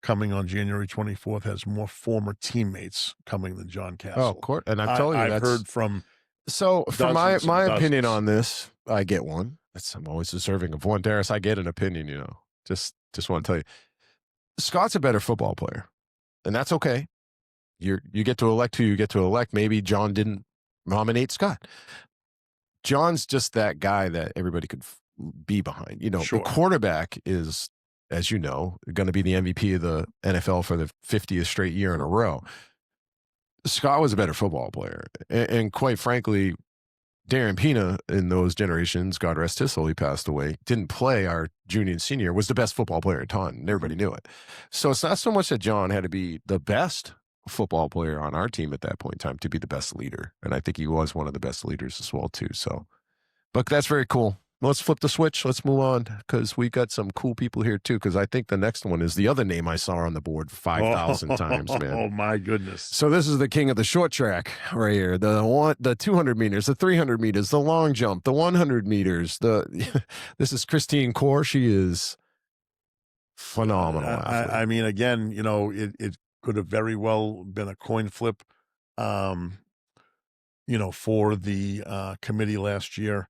coming on January 24th has more former teammates coming than John Castle. Oh, of course. And I've told you I've heard from. So for my opinion on this, I get one. I'm always deserving of one. Darius, I get an opinion, just want to tell you. Scott's a better football player. And that's okay. You get to elect who you get to elect. Maybe John didn't nominate Scott. John's just that guy that everybody could be behind. Sure. The quarterback is, as you know, going to be the MVP of the NFL for the 50th straight year in a row. Scott was a better football player. And quite frankly, Darren Pina in those generations, God rest his soul, he passed away, didn't play our junior and senior, was the best football player in Taunton. Everybody knew it. So it's not so much that John had to be the best football player on our team at that point in time to be the best leader. And I think he was one of the best leaders as well, too. So, but that's very cool. Let's flip the switch. Let's move on because we got some cool people here too. Because I think the next one is the other name I saw on the board 5,000 times, man. Oh my goodness! So this is the king of the short track right here. The 200 meters, the 300 meters, the long jump, the 100 meters. This is Christine Core. She is phenomenal. I mean, again, you know, it could have very well been a coin flip, you know, for the committee last year.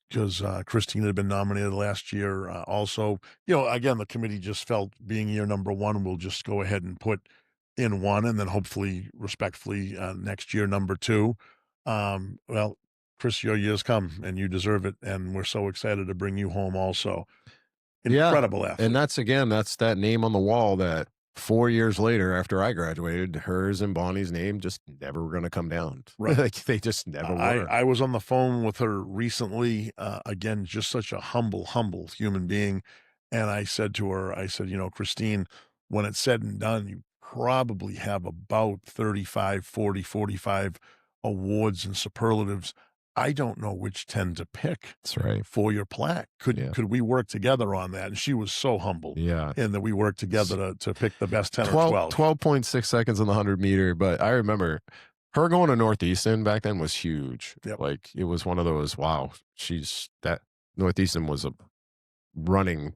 Because Christine had been nominated last year. Also, you know, again, the committee just felt being year number one, we'll just go ahead and put in one, and then hopefully, respectfully, next year number two. Well, Chris, your year's come, and you deserve it, and we're so excited to bring you home. Also, incredible athlete. And that's that name on the wall that 4 years later, after I graduated, hers and Bonnie's name just never were going to come down. Right. Like they just never were. I was on the phone with her recently. Again, just such a humble human being. And I said to her, you know, Christine, when it's said and done, you probably have about 35, 40, 45 awards and superlatives. I don't know which 10 to pick. That's right. For your plaque. Could we work together on that? And she was so humble. Yeah. And that we worked together to pick the best 10 or 12. 12.6 seconds on the 100 meter. But I remember her going to Northeastern back then was huge. Yep. Like it was one of those, wow, Northeastern was a running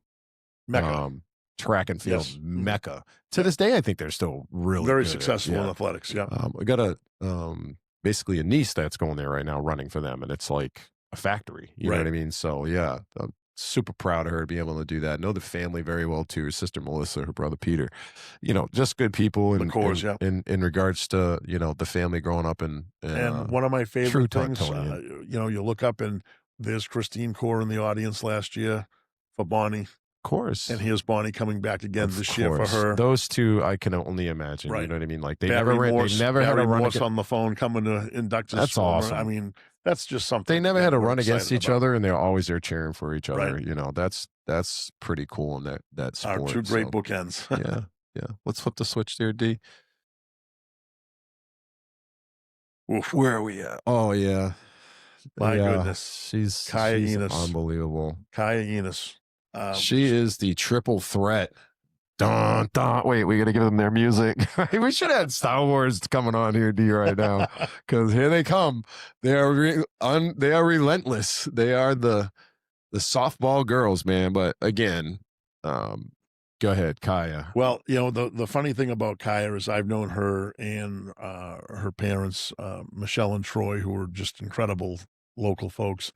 Mecca. Track and field mecca. To this day, I think they're still really very good successful in athletics. Yeah. I got basically a niece that's going there right now running for them, and it's like a factory. You know what I mean? So yeah, I'm super proud of her to be able to do that. Know the family very well too. Her sister Melissa, her brother Peter. You know, just good people. And in regards to, you know, the family growing up and one of my favorite things, Tonian. you know, you look up and there's Christine Core in the audience last year for Bonnie. Of course. And here's Bonnie coming back again this year for her. Those two, I can only imagine. Right. You know what I mean? Like they Barry never had a run on the phone coming to induct us. That's awesome. I mean, that's just something. They never had a run against each other, and they're always there cheering for each other. Right. You know, that's pretty cool in that sport. Our two great bookends. Yeah. Let's flip the switch there, D. Oof. Where are we at? Oh yeah. My goodness. She's unbelievable. Kaya Enos. She is the triple threat. Dun, dun. Wait, we got to give them their music. We should have Star Wars coming on here, D, right now, because here they come. They are relentless. They are the softball girls, man. But again, go ahead, Kaya. Well, you know, the funny thing about Kaya is I've known her and her parents, Michelle and Troy, who were just incredible local folks.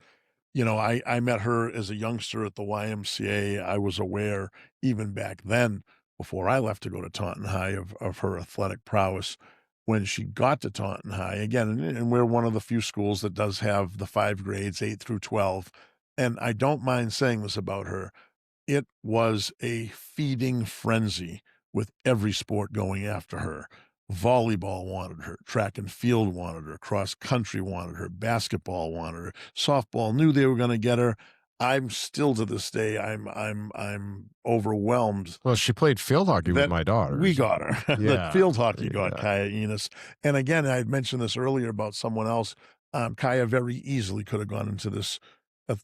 You know, I met her as a youngster at the YMCA. I was aware even back then, before I left to go to Taunton High, of her athletic prowess. When she got to Taunton High, again, and we're one of the few schools that does have the 5 grades, 8 through 12. And I don't mind saying this about her. It was a feeding frenzy with every sport going after her. Volleyball wanted her, track and field wanted her, cross country wanted her, basketball wanted her, softball knew they were going to get her. I'm still to this day, I'm overwhelmed. Well, she played field hockey with my daughter. We got her. That field hockey got Kaya Enos. And again, I had mentioned this earlier about someone else. Kaya very easily could have gone into this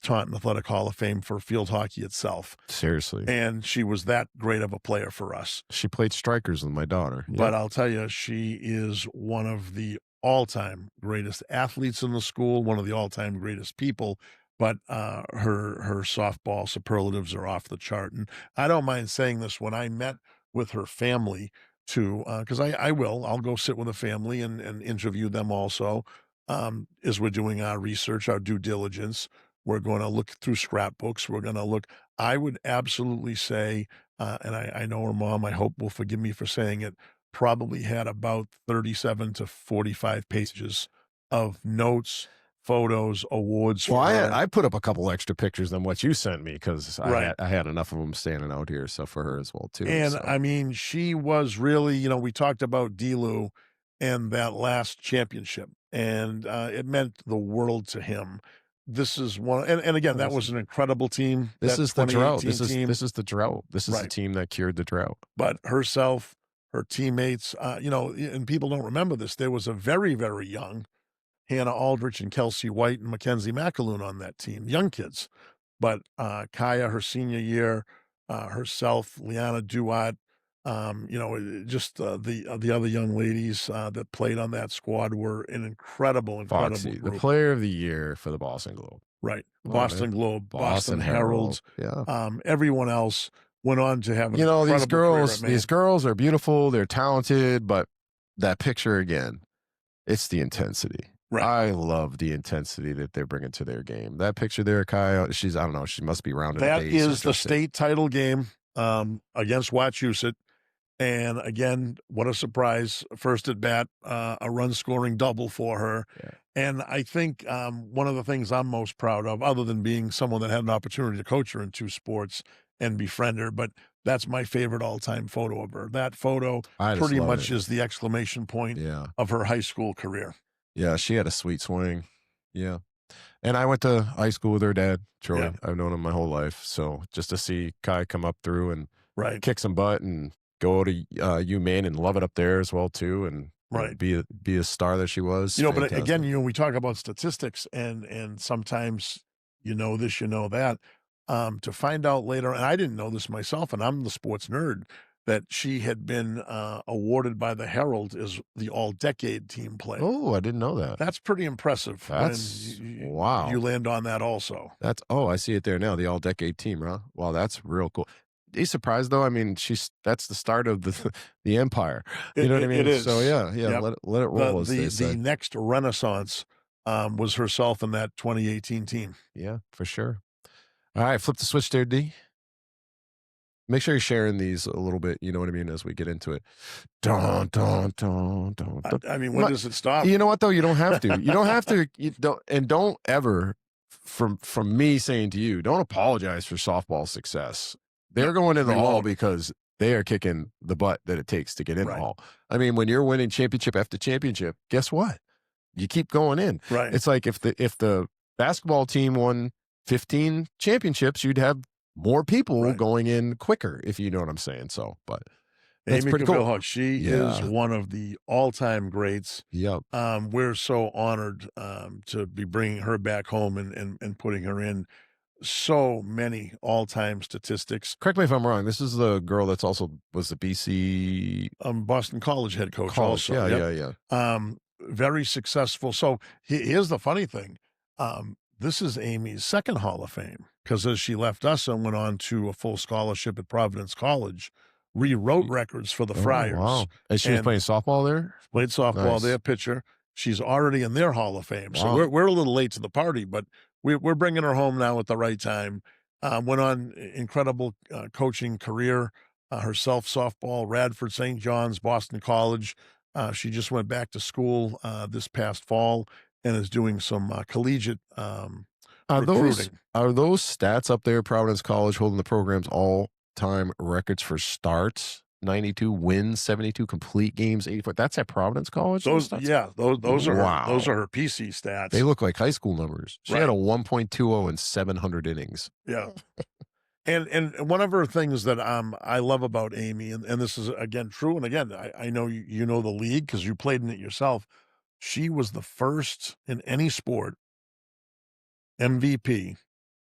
Taunton Athletic Hall of Fame for field hockey itself. Seriously. And she was that great of a player for us. She played strikers with my daughter. But I'll tell you, she is one of the all-time greatest athletes in the school, one of the all-time greatest people. But her softball superlatives are off the chart. And I don't mind saying this, when I met with her family too, because I'll go sit with a family and interview them also, as we're doing our research, our due diligence. We're going to look through scrapbooks. We're going to look. I would absolutely say, and I know her mom, I hope will forgive me for saying it, probably had about 37 to 45 pages of notes, photos, awards. Well, I put up a couple extra pictures than what you sent me because I had enough of them standing out here. So for her as well, too. And I mean, she was really, you know, we talked about D-Lou. and that last championship, and it meant the world to him. This is one, and again, that was an incredible team. This That is the drought. 2018 team, This is the drought. This is the right? team that cured the drought. But herself, her teammates, and people don't remember this. There was a very, very young Hannah Aldrich and Kelsey White and Mackenzie McAloon on that team, young kids. But Kaya, her senior year, herself, Liana Duat, just the other young ladies that played on that squad were an incredible Foxy, the group. player of the year for the Boston Globe. Right. Love Boston it. Globe, Boston Herald. Yeah. Everyone else went on to have an these incredible career girls, at Maine. these girls are beautiful. They're talented, but that picture again, it's the intensity. Right. I love the intensity that they're bringing to their game. That picture there, Kyle, I don't know, she must be rounded. That is the state title game against Wachusett. And again, what a surprise. First at bat, a run scoring double for her. Yeah. And I think one of the things I'm most proud of, other than being someone that had an opportunity to coach her in two sports and befriend her, but that's my favorite all-time photo of her. That photo pretty much is the exclamation point of her high school career. Yeah, she had a sweet swing. Yeah. And I went to high school with her dad, Troy. Yeah. I've known him my whole life. So just to see Kai come up through and kick some butt and go to UMaine and love it up there as well too, and be a star that she was. But again, we talk about statistics and sometimes you know this, you know that. To find out later, and I didn't know this myself, and I'm the sports nerd, that she had been awarded by the Herald as the all-decade team player. Oh, I didn't know that. That's pretty impressive. That's wow. You land on that also. I see it there now. The all-decade team, huh? Wow, that's real cool. Are you surprised though? I mean, that's the start of the empire. You know what I mean? It is. So yeah. Yep. Let it roll. The next renaissance was herself in that 2018 team. Yeah, for sure. All right, flip the switch there, D. Make sure you're sharing these a little bit, you know what I mean, as we get into it. Dun, dun, dun, dun, dun. I mean, when does it stop? You know what, though? You don't have to. You don't have to. Don't ever, from me saying to you, don't apologize for softball success. They're going in the hall because they are kicking the butt that it takes to get in the hall. I mean, when you're winning championship after championship, guess what? You keep going in. Right. It's like if the basketball team won 15 championships, you'd have more people going in quicker, if you know what I'm saying. So, but that's Amy pretty cool. Cavill, she is one of the all-time greats. Yep. We're so honored to be bringing her back home and putting her in so many all-time statistics. Correct me if I'm wrong. This is the girl that's also was the BC Boston College head coach. Also. Yeah. Very successful. So here's the funny thing. This is Amy's second Hall of Fame, because as she left us and went on to a full scholarship at Providence College, rewrote records for the Friars. Wow. And she was playing softball there? Played softball there, pitcher. She's already in their Hall of Fame. Wow. So we're a little late to the party, but we're bringing her home now at the right time. Went on incredible coaching career herself, softball, Radford, St. John's, Boston College. She just went back to school this past fall and is doing some collegiate recruiting. Are those stats up there, Providence College holding the program's all-time records for starts? 92 wins, 72 complete games, 84. That's at Providence College? Those are her PC stats. They look like high school numbers. She had a 1.20 and 700 innings. Yeah. And one of her things that I love about Amy, and this is, again, true, and again, I know you know the league because you played in it yourself. She was the first in any sport MVP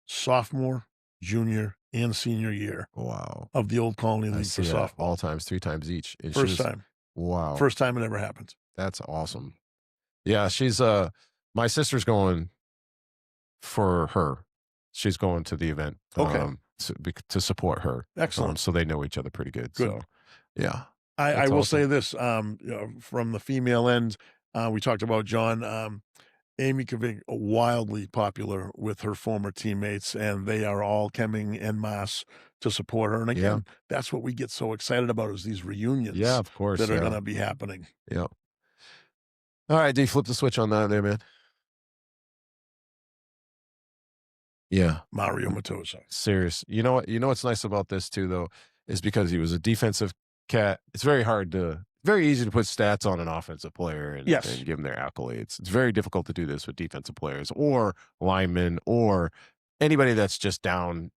sophomore, junior, and senior year. Wow. Of the Old Colony League for softball. All times, 3 times each. And first time. Wow. First time it ever happened. That's awesome. Yeah, she's my sister's going for her. She's going to the event. Okay. To support her. Excellent. So they know each other pretty good. So yeah. I will say this, from the female end, we talked about John, Amy Cavill, wildly popular with her former teammates, and they are all coming en masse to support her. And again, that's what we get so excited about, is these reunions. Yeah, of course. That are going to be happening. Yeah. All right, D, flip the switch on that there, man. Yeah. Mario Matosa. Serious. You know what's nice about this too, though, is because he was a defensive cat. It's very hard to very easy to put stats on an offensive player Yes. and give them their accolades. It's very difficult to do this with defensive players or linemen or anybody that's just down.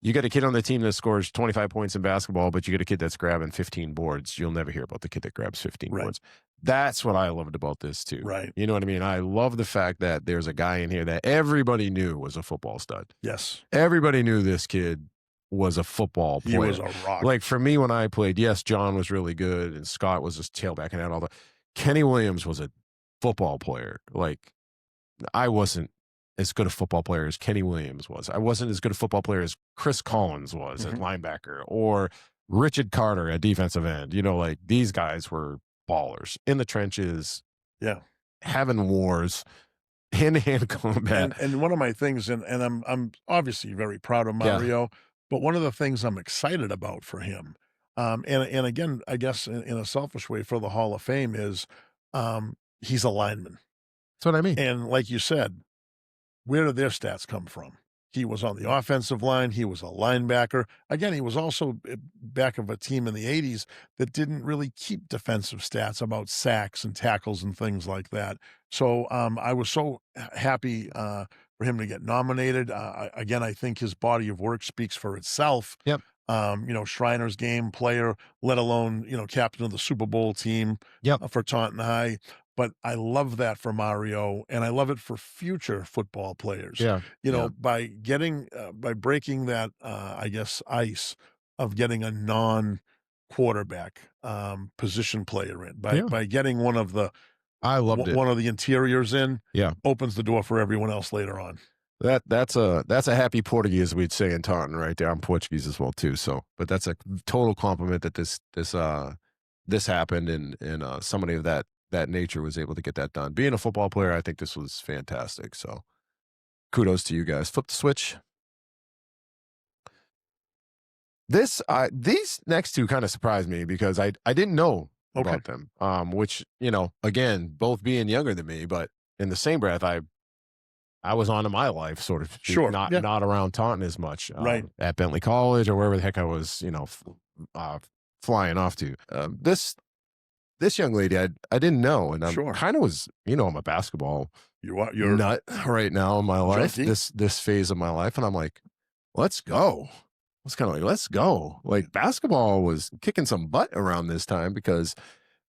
You get a kid on the team that scores 25 points in basketball, but you get a kid that's grabbing 15 boards. You'll never hear about the kid that grabs 15 Right. boards. That's what I loved about this too. Right. You know what I mean? I love the fact that there's a guy in here that everybody knew was a football stud. Yes. Everybody knew this kid was a football player. He was a rock. Like for me, when I played, yes, John was really good and Scott was just tailback and had all the. Kenny Williams was a football player. Like I wasn't as good a football player as Kenny Williams was. I wasn't as good a football player as Chris Collins was at linebacker or Richard Carter at defensive end. Like these guys were ballers in the trenches. Yeah. Having wars, hand-to-hand combat. And one of my things, and I'm obviously very proud of Mario, but one of the things I'm excited about for him, and again, I guess in a selfish way for the Hall of Fame is, he's a lineman. That's what I mean. And like you said, where did their stats come from? He was on the offensive line. He was a linebacker. Again, he was also back of a team in the 80s that didn't really keep defensive stats about sacks and tackles and things like that. So I was so happy for him to get nominated. Again, I think his body of work speaks for itself. Yep. Shriner's game player, let alone, captain of the Super Bowl team for Taunton High. But I love that for Mario, and I love it for future football players. Yeah. By getting, by breaking that, I guess, ice of getting a non-quarterback position player in, by getting one of the I loved it. One of the interiors in, Yeah, opens the door for everyone else later on. That's a happy Portuguese, we'd say in Taunton right there. I'm Portuguese as well too. So, but that's a total compliment that this happened and somebody of that nature was able to get that done. Being a football player, I think this was fantastic. So, kudos to you guys. Flip the switch. These next two kind of surprised me because I didn't know about them. Which again, both being younger than me, but in the same breath, I was on to my life, sort of. Sure. Not around Taunton as much. Right. At Bentley College or wherever the heck I was, flying off to. This young lady, I didn't know, and I'm kind of was, I'm a basketball you're nut right now in my life. Junkie. This phase of my life, and I'm like, let's go. I was kind of like, let's go. Like basketball was kicking some butt around this time because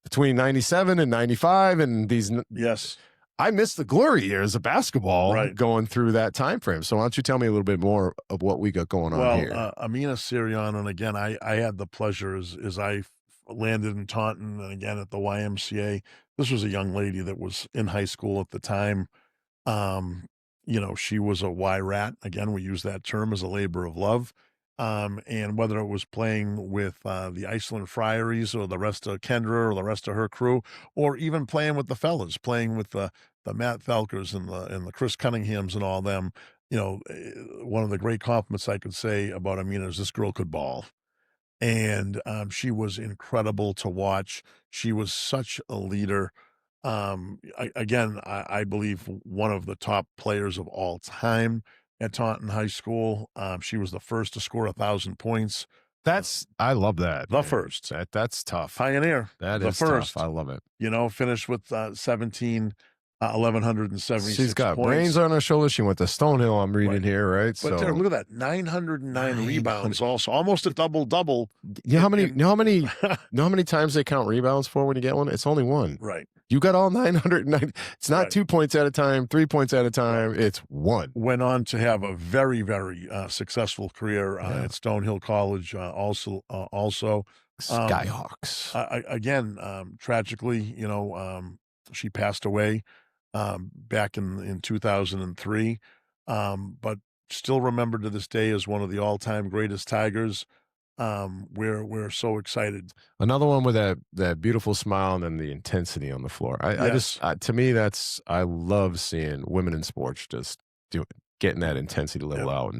between 97 and 95 and these I missed the glory years of basketball going through that time frame. So why don't you tell me a little bit more of what we got going on here? Amina Sirion, and again, I had the pleasure as I landed in Taunton and again at the YMCA. This was a young lady that was in high school at the time. She was a Y-rat. Again, we use that term as a labor of love. And whether it was playing with the Iceland Friaries or the rest of Kendra or the rest of her crew, or even playing with the fellas, playing with the Matt Thelkers and the Chris Cunninghams and all them, one of the great compliments I could say about Amina is this girl could ball. And she was incredible to watch. She was such a leader. I believe one of the top players of all time at Taunton High School. She was the first to score 1,000 points. I love that. First. That's tough. Pioneer. That is first. Tough. I love it. Finished with 1,176 She's got points. brains on her shoulders. She went to Stonehill, I'm reading here, right? But look at that, 909 rebounds also. Almost a double-double. You know how many times they count rebounds for when you get one? It's only one. Right. You got all 990. It's not 2 points at a time, 3 points at a time. It's one. Went on to have a very, very successful career at Stonehill College also. Skyhawks. Again, tragically, she passed away back in 2003, but still remembered to this day as one of the all-time greatest Tigers. We're so excited. Another one with that beautiful smile and then the intensity on the floor. To me, I love seeing women in sports just getting that intensity level out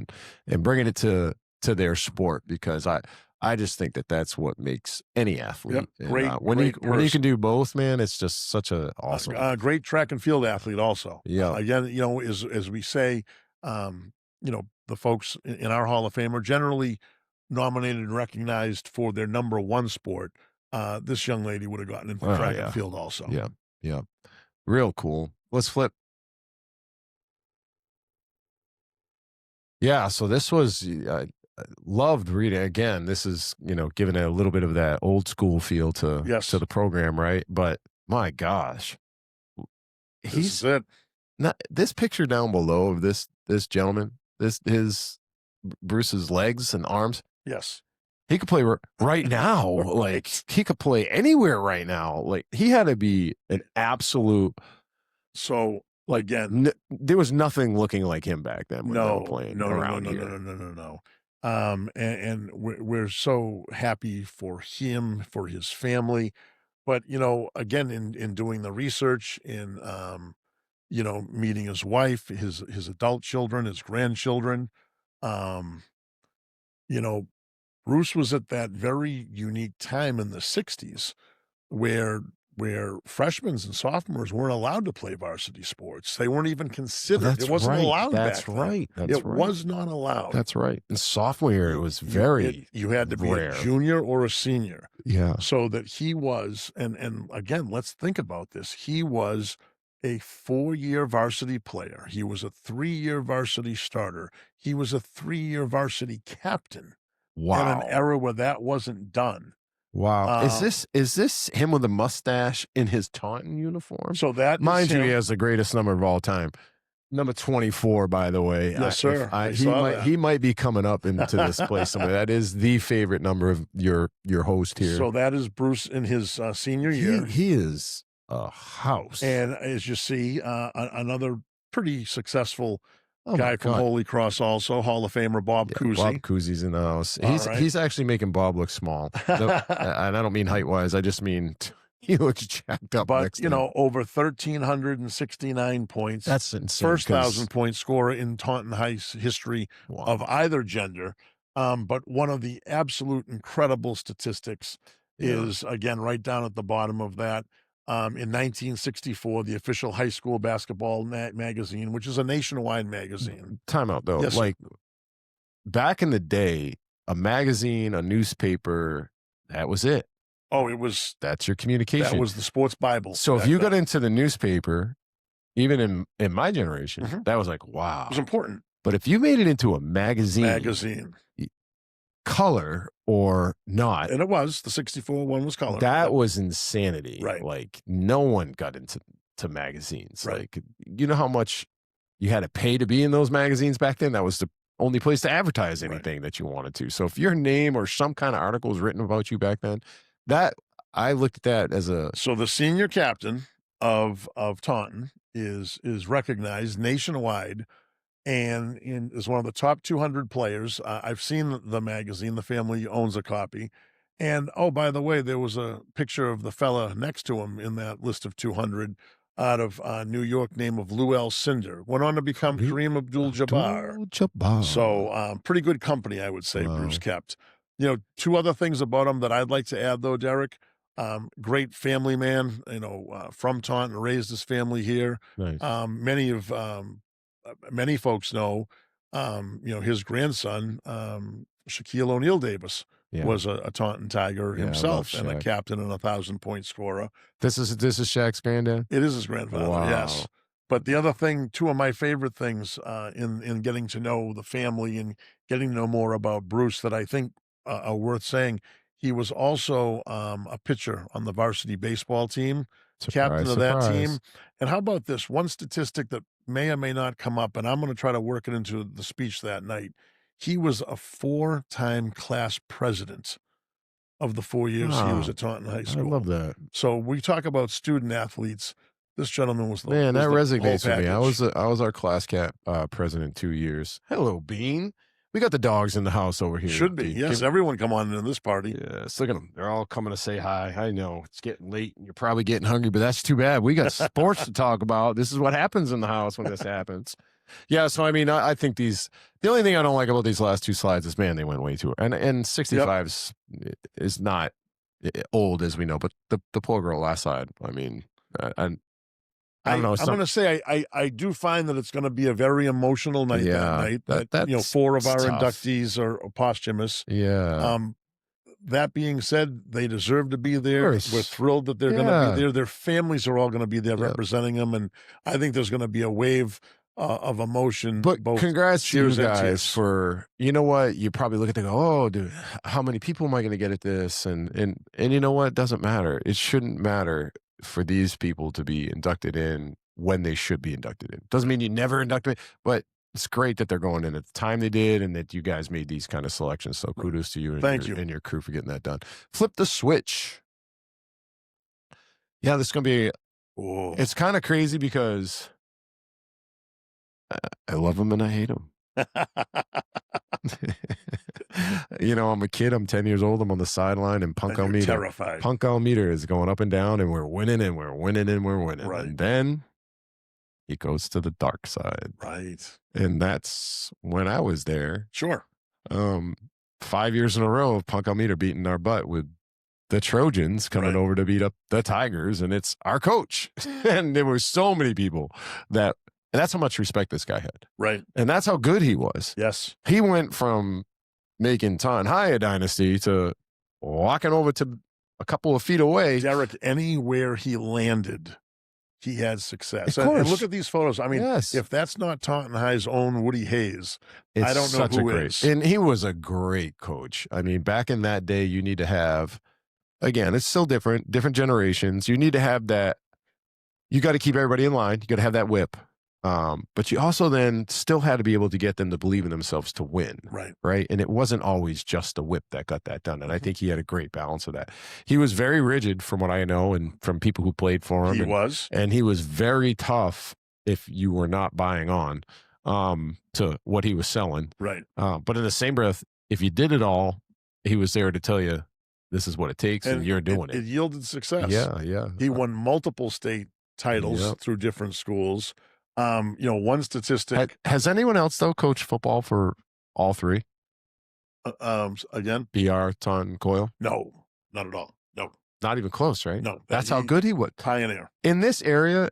and bringing it to their sport, because I just think that's what makes any athlete. Yep. Great. When you can do both, man, it's just such a awesome. Great track and field athlete also. Yeah. Again, as we say, the folks in our Hall of Fame are generally nominated and recognized for their number one sport. this young lady would have gotten into Oh, track yeah. and field also. Yeah. Yeah. Real cool. Let's flip. Yeah. So this was, I loved reading. Again, this is, giving it a little bit of that old school feel to Yes. the program, right? But my gosh, This he's is it. not this picture down below of this gentleman, Bruce's legs and arms. Yes. He could play right now. Like he could play anywhere right now. Like he had to be an absolute. So again, there was nothing looking like him back then when they were no, playing no, around no, here. no. And we're so happy for him, for his family. But, again, in doing the research, in, meeting his wife, his adult children, his grandchildren, um, you know, Bruce was at that very unique time in the 60s where freshmen and sophomores weren't allowed to play varsity sports. They weren't even considered. It wasn't allowed back then. Right. It was not allowed. That's right. In sophomore year, it was very you had to be rare. a junior or a senior. Yeah. So that he was, and again, let's think about this. He was a 4-year varsity player. He was a 3-year varsity starter. He was a 3-year varsity captain. Wow. In an era where that wasn't done. Wow. Is this him with a mustache in his Taunton uniform? So that mind is you, him. he has the greatest number of all time. Number 24, by the way. Yes, sir. He might be coming up into this place somewhere. That is the favorite number of your host here. So that is Bruce in his senior year. He is a house. And as you see, another pretty succcessful guy from Holy Cross, also Hall of Famer Bob Cousy. Bob Cousy's in the house. He's actually making Bob look small. And I don't mean height wise. I just mean he looks jacked up. But over 1,369 points. That's insane. First 1,000-point scorer in Taunton High's history of either gender. But one of the absolute incredible statistics is, again, right down at the bottom of that. In 1964, the official high school basketball magazine, which is a nationwide magazine. Time out, though. Yes. Like, back in the day, a magazine, a newspaper, that was it. Oh, that's your communication. That was the sports Bible. So if you got into the newspaper, even in my generation, that was like, wow. It was important. But if you made it into a magazine. Color or not, and it was the 64 one was color. That was insanity. Right. Like no one got into magazines. Right. Like you know how much you had to pay to be in those magazines back then? That was the only place to advertise anything that you wanted to. So if your name or some kind of article was written about you back then, that I looked at that as a. So the senior captain of Taunton is recognized nationwide. And is one of the top 200 players. I've seen the magazine. The family owns a copy. And, oh, by the way, there was a picture of the fella next to him in that list of 200 out of New York, name of Lou Cinder. Went on to become Kareem Abdul-Jabbar. So pretty good company, I would say, Bruce kept. Two other things about him that I'd like to add, though, Derek. Great family man, from Taunton, raised his family here. Nice. Many folks know, his grandson, Shaquille O'Neal Davis, was a Taunton Tiger himself and a captain and 1,000-point scorer. This is Shaq's granddad? It is his grandfather, yes. But the other thing, two of my favorite things in getting to know the family and getting to know more about Bruce that I think are worth saying, he was also a pitcher on the varsity baseball team. Captain of that team. And how about this one statistic that may or may not come up, and I'm going to try to work it into the speech that night. He was a 4-time class president of the 4 years he was at Taunton High School. I love that. So we talk about student athletes. This gentleman was the man. That resonates with me. I was our class cap president 2 years. Hello, Bean. We got the dogs in the house over here. Should be. Yes, everyone come on into this party. Yes, look at them. They're all coming to say hi. I know it's getting late and you're probably getting hungry, but that's too bad. We got sports to talk about. This is what happens in the house when this happens. Yeah, so I mean, I think the only thing I don't like about these last two slides is, man, they went way too. And 65 is not old, as we know, but the poor girl last slide. I mean, I don't know. I'm going to say I do find that it's going to be a very emotional night that night. That 4 of our inductees are posthumous. Yeah. that being said, they deserve to be there. We're course. thrilled that they're going to Yeah. be there. Their families are all going to be there Yep. representing them, and I think there's going to be a wave of emotion. But both congrats to you cheers and guys tears. for, you know what, you probably look at it and go, oh, dude, how many people am I going to get at this? And you know what? It doesn't matter. It shouldn't matter for these people to be inducted in when they should be inducted in. Doesn't mean you never induct them, but it's great that they're going in at the time they did and that you guys made these kind of selections. So kudos to you and, Thank your, you. and your crew for getting that done. Flip the switch. Yeah, this is going to be, it's kind of crazy because I love them and I hate them. You know, I'm a kid. I'm 10 years old. I'm on the sideline, and Punk Almeida. Terrified. Punk Almeida is going up and down, and we're winning, and we're winning, and we're winning. Right. And then he goes to the dark side. Right. And that's when I was there. Sure. 5 years in a row of Punk Almeida beating our butt with the Trojans coming over to beat up the Tigers, and it's our coach. And there were so many people that. And that's how much respect this guy had. Right. And that's how good he was. Yes. He went from making Taunton High a dynasty to walking over to a couple of feet away. Derek, anywhere he landed, he had success. Of course. And look at these photos. I mean, Yes. if that's not Taunton High's own Woody Hayes, I don't know such who a great, is. And he was a great coach. I mean, back in that day, you need to have, again, it's still different generations. You need to have that. You got to keep everybody in line. You got to have that whip. But you also then still had to be able to get them to believe in themselves to win. Right. Right. And it wasn't always just a whip that got that done. And I think he had a great balance of that. He was very rigid from what I know and from people who played for him. And he was very tough if you were not buying on to what he was selling. Right. But in the same breath, if you did it all, he was there to tell you this is what it takes and you're doing it. It yielded success. Yeah. Yeah. He won multiple state titles through different schools. You know, one statistic. Has anyone else though coached football for all three? Again, BR, Taunton, Coyle? No, not at all. No, not even close. Right? No, that's how good he was. Pioneer in this area.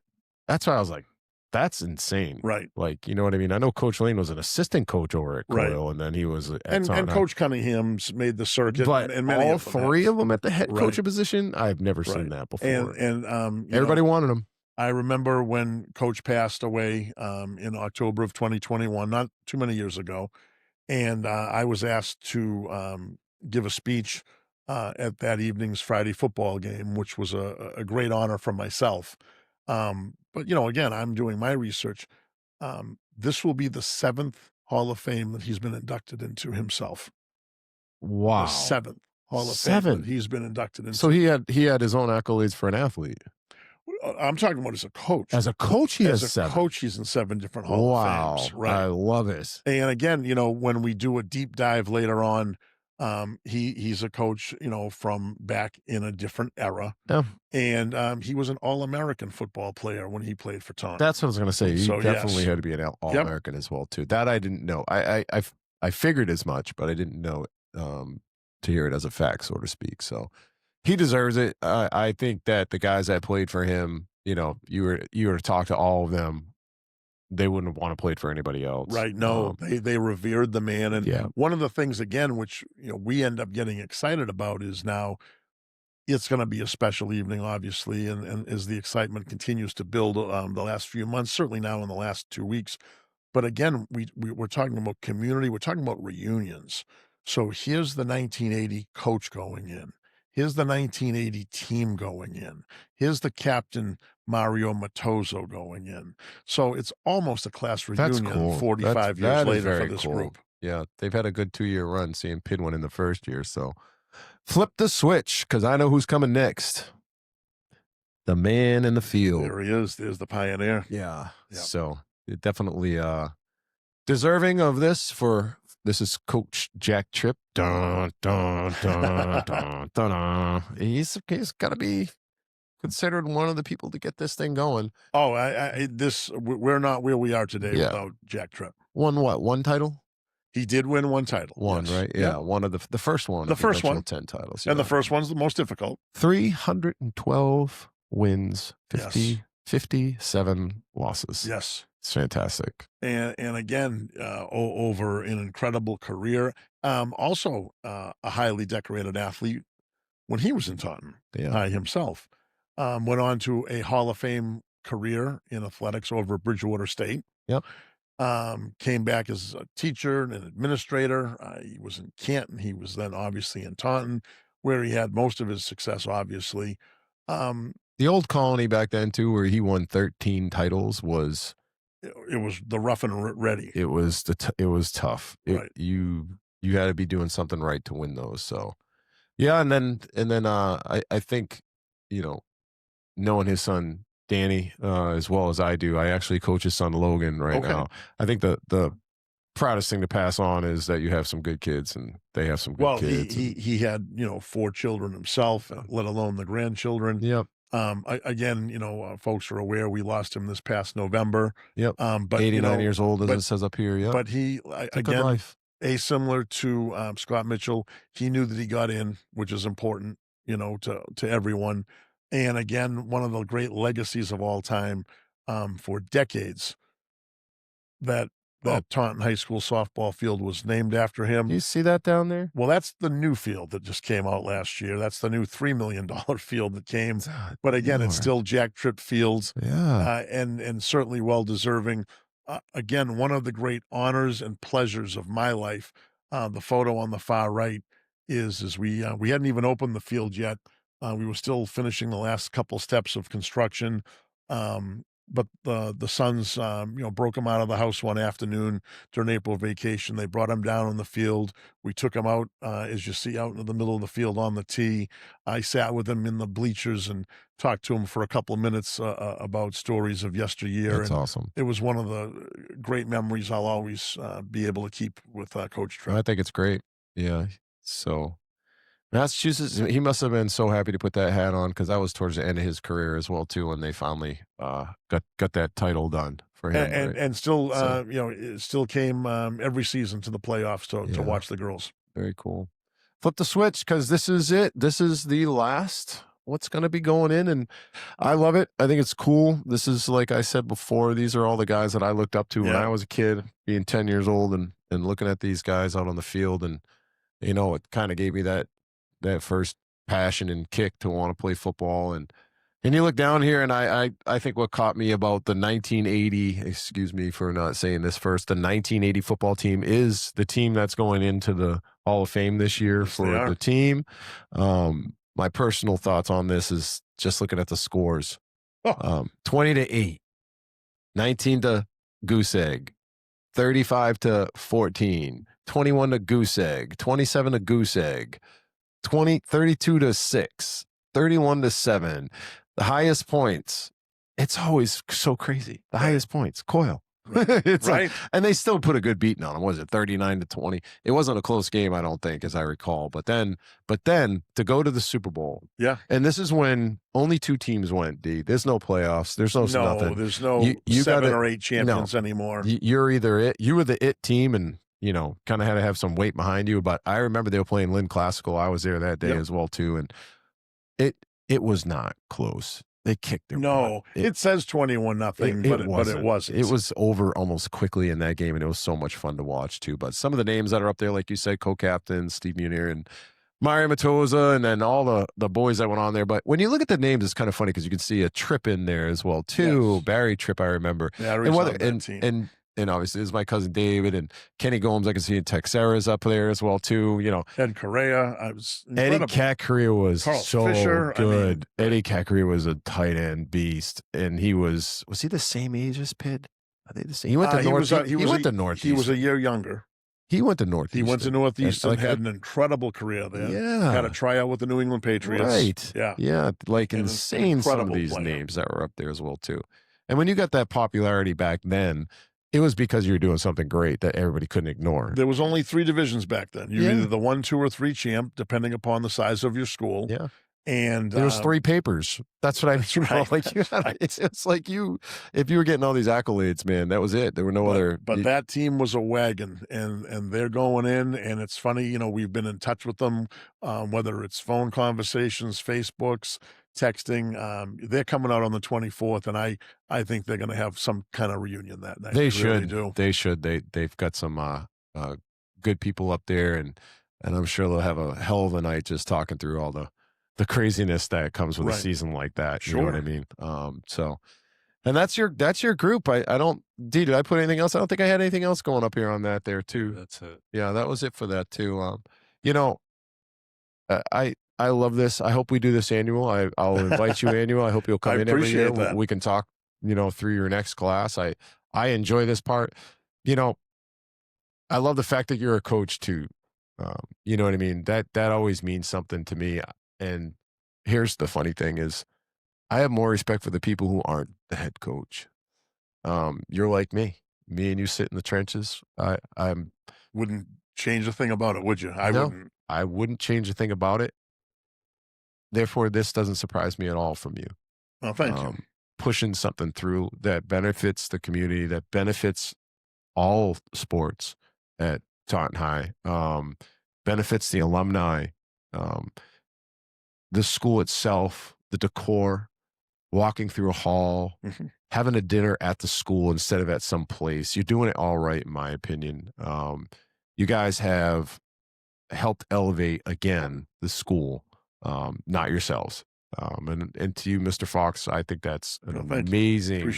That's why I was like, that's insane. Right? Like, you know what I mean? I know Coach Lane was an assistant coach over at Coyle, and then he was at and Coach Cunningham's made the circuit. But and many all of them three of them at the head coach position, I've never seen that before. And everybody wanted him. I remember when Coach passed away in October of 2021, not too many years ago, and I was asked to give a speech at that evening's Friday football game, which was a great honor for myself. But, you know, again, I'm doing my research. This will be the 7th Hall of Fame that he's been inducted into himself. Wow. The 7th Hall of Fame that he's been inducted into. So he had his own accolades for an athlete. I'm talking about as a coach. As a coach, he has 7. As a coach, he's in 7 different Hall of Fames. Right. I love it. And again, you know, when we do a deep dive later on, he's a coach, you know, from back in a different era. Yeah. And he was an All-American football player when he played for Taunton. That's what I was going to say. He definitely had to be an All-American as well, too. That I didn't know. I figured as much, but I didn't know it to hear it as a fact, so to speak. So he deserves it. I think that the guys that played for him, you know, you were to talk to all of them, they wouldn't want to play for anybody else. Right. No, they revered the man. And one of the things, again, which, you know, we end up getting excited about is now it's going to be a special evening, obviously. And as the excitement continues to build the last few months, certainly now in the last 2 weeks. But again, we're talking about community. We're talking about reunions. So here's the 1980 coach going in. Here's the 1980 team going in. Here's the captain, Mario Matozo, going in. So it's almost a class reunion. That's cool. 45 years later for this group. Yeah, they've had a good 2-year run, seeing Pitt win in the first year. So flip the switch, because I know who's coming next. The man in the field. There he is. There's the pioneer. Yeah. So it definitely deserving of this for... This is Coach Jack Tripp. Dun, dun, dun, dun, dun, dun. He's got to be considered one of the people to get this thing going. Oh, we're not where we are today without Jack Tripp. Won what? 1 title? He did win 1 title. One, yes. Right? Yeah, one of the first one. The first one. 10 titles. And the first one's the most difficult. 312 wins, 57 losses. Yes. It's fantastic. And again, over an incredible career. Also, a highly decorated athlete when he was in Taunton Yeah. High himself. Went on to a Hall of Fame career in athletics over at Bridgewater State. Yep. Came back as a teacher and an administrator. He was in Canton. He was then obviously in Taunton, where he had most of his success, obviously. The old colony back then too, where he won 13 titles, was it was the rough and ready. it was it was tough. Right. You had to be doing something right to win those. So yeah, and then I think, you know, knowing his son Danny as well as I do, I actually coach his son Logan right now. I think the proudest thing to pass on is that you have some good kids and they have some good kids. He had, 4 children himself, let alone the grandchildren. Yep. Again, folks are aware we lost him this past November. Yep. But 89 years old, as it says up here. Yep. But he, again, similar to Scott Mitchell, he knew that he got in, which is important, to everyone. And again, one of the great legacies of all time, for decades, that Taunton High School softball field was named after him. You see that down there? Well, that's the new field that just came out last year. That's the new $3 million field that came. But again, it's still Jack Tripp Fields. Yeah. And certainly well deserving. Again, one of the great honors and pleasures of my life. The photo on the far right is we hadn't even opened the field yet. We were still finishing the last couple steps of construction. But the sons, broke him out of the house one afternoon during April vacation. They brought him down on the field. We took him out, as you see, out in the middle of the field on the tee. I sat with him in the bleachers and talked to him for a couple of minutes about stories of yesteryear. That's awesome. It was one of the great memories I'll always be able to keep with Coach Tripp. I think it's great. Yeah. So Massachusetts, he must have been so happy to put that hat on, because that was towards the end of his career as well too, when they finally got that title done for him. And still, it still came every season to the playoffs to watch the girls. Very cool. Flip the switch, because this is it. This is the last what's going to be going in, and I love it. I think it's cool. This is, like I said before, these are all the guys that I looked up to when I was a kid, being 10 years old and looking at these guys out on the field, and it kind of gave me that first passion and kick to want to play football. And you look down here, and I think what caught me about the 1980, excuse me for not saying this first, the 1980 football team is the team that's going into the Hall of Fame this year for the team. My personal thoughts on this is just looking at the scores. 20-8, 19 to Goose Egg, 35 to 14, 21 to Goose Egg, 27 to Goose Egg, 32 to 6, 31 to 7. The highest points. It's always so crazy. The highest points, Coyle. It's right. And they still put a good beating on them. Was it 39 to 20? It wasn't a close game, I don't think, as I recall. But then to go to the Super Bowl. Yeah. And this is when only 2 teams went, D. There's no playoffs. There's nothing. There's no you 7 or 8 champions anymore. You're either it. You were the it team, and kind of had to have some weight behind you. But I remember they were playing Lynn Classical. I was there that day as well too, and it was not close. They kicked their butt. It says 21-0, but it wasn't. It was over almost quickly in that game, and it was so much fun to watch too. But some of the names that are up there, like you said, co-captain Steve Munir and Mario Matoza, and then all the boys that went on there. But when you look at the names, it's kind of funny because you can see a Tripp in there as well too. Yes. Barry Tripp, I remember. Yeah, and obviously, this is my cousin David and Kenny Gomes. I can see Texera's up there as well too. Ed Correa. Eddie Cat Correa was Carl so Fisher, good. Eddie Cat Correa was a tight end beast, and he was he the same age as Pitt? Are they the same? He went to Northeast. He went to Northeast. He was a year younger. He went to Northeast. He went to Northeast and had an incredible career there. Yeah. Had a tryout with the New England Patriots. Right. Yeah. Yeah. Like insane some of these names that were up there as well too. And when you got that popularity back then, it was because you were doing something great that everybody couldn't ignore. There was only 3 divisions back then. You're either the 1, 2, or 3 champ, depending upon the size of your school. Yeah. And there was 3 papers. That's what I mean. right, Like it's like if you were getting all these accolades, man, that was it. There were no other. But that team was a wagon, and they're going in. And it's funny, you know, we've been in touch with them, whether it's phone conversations, Facebooks, texting. They're coming out on the 24th, and I think they're going to have some kind of reunion that night. They Really should. do. They should. They've got some good people up there, and I'm sure they'll have a hell of a night just talking through all the craziness that comes with a season like that. You know what I mean? So, and that's your group. I don't, did I put anything else? I don't think I had anything else going up here on that there too. That's it. Yeah, that was it for that too. You know, I love this. I hope we do this annual. I'll invite you annual. I hope you'll come in every year. That. We can talk, you know, through your next class. I enjoy this part. You know, I love the fact that you're a coach too. You know what I mean? That always means something to me. And here's the funny thing is I have more respect for the people who aren't the head coach. You're like me and you sit in the trenches. I wouldn't change a thing about it, would you? I wouldn't change a thing about it. Therefore, this doesn't surprise me at all from you. Oh, thank you. Pushing something through that benefits the community, that benefits all sports at Taunton High, benefits the alumni, the school itself, the decor, walking through a hall, having a dinner at the school instead of at some place. You're doing it all right, in my opinion. You guys have helped elevate, again, the school, not yourselves. And to you, Mr. Foxx, I think that's an amazing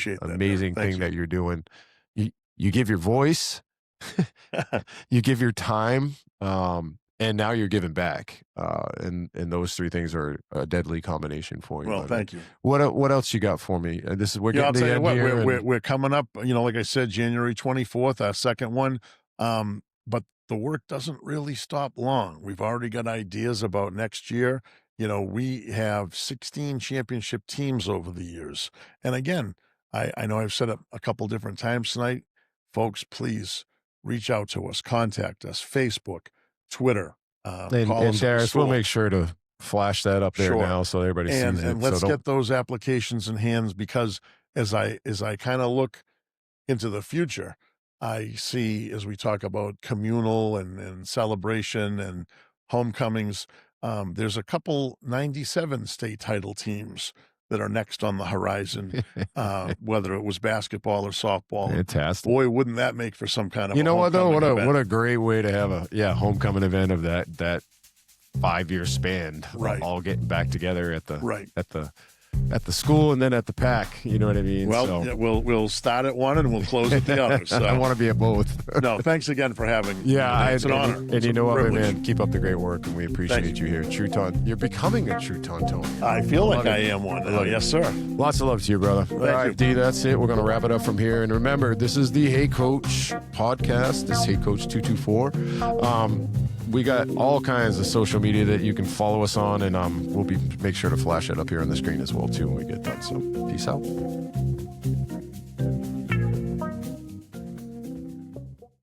thing that you're doing. You give your voice, you give your time, and now you're giving back. And those 3 things are a deadly combination for you. Well, thank you. What else you got for me? We're getting to the end here. We're coming up, you know, like I said, January 24th, our second one. But the work doesn't really stop long. We've already got ideas about next year. You know, we have 16 championship teams over the years. And again, I know I've said it a couple different times tonight. Folks, please reach out to us, contact us, Facebook, Twitter. And Darius, we'll make sure to flash that up there now so everybody sees it. And let's get those applications in hands, because as I kind of look into the future, I see, as we talk about communal and celebration and homecomings, there's a couple 97 state title teams that are next on the horizon, whether it was basketball or softball. Fantastic. Boy, wouldn't that make for some kind of you know what though? What a great way to have a homecoming event of that 5-year span. Right. All getting back together at the school and then at the pack. You know what I mean? Well, we'll start at one and we'll close at the other. So. I want to be at both. No, thanks again for having me. Yeah, it's an honor. And you know what, man? Keep up the great work, and we appreciate you here. True Taunton. You're becoming a true Tauntonian. I feel like I am one. Yes, sir. Lots of love to you, brother. All right, D, that's it. We're going to wrap it up from here. And remember, this is the Hey Coach podcast. This is Hey Coach 224. We got all kinds of social media that you can follow us on, and we'll make sure to flash it up here on the screen as well too when we get done. So peace out.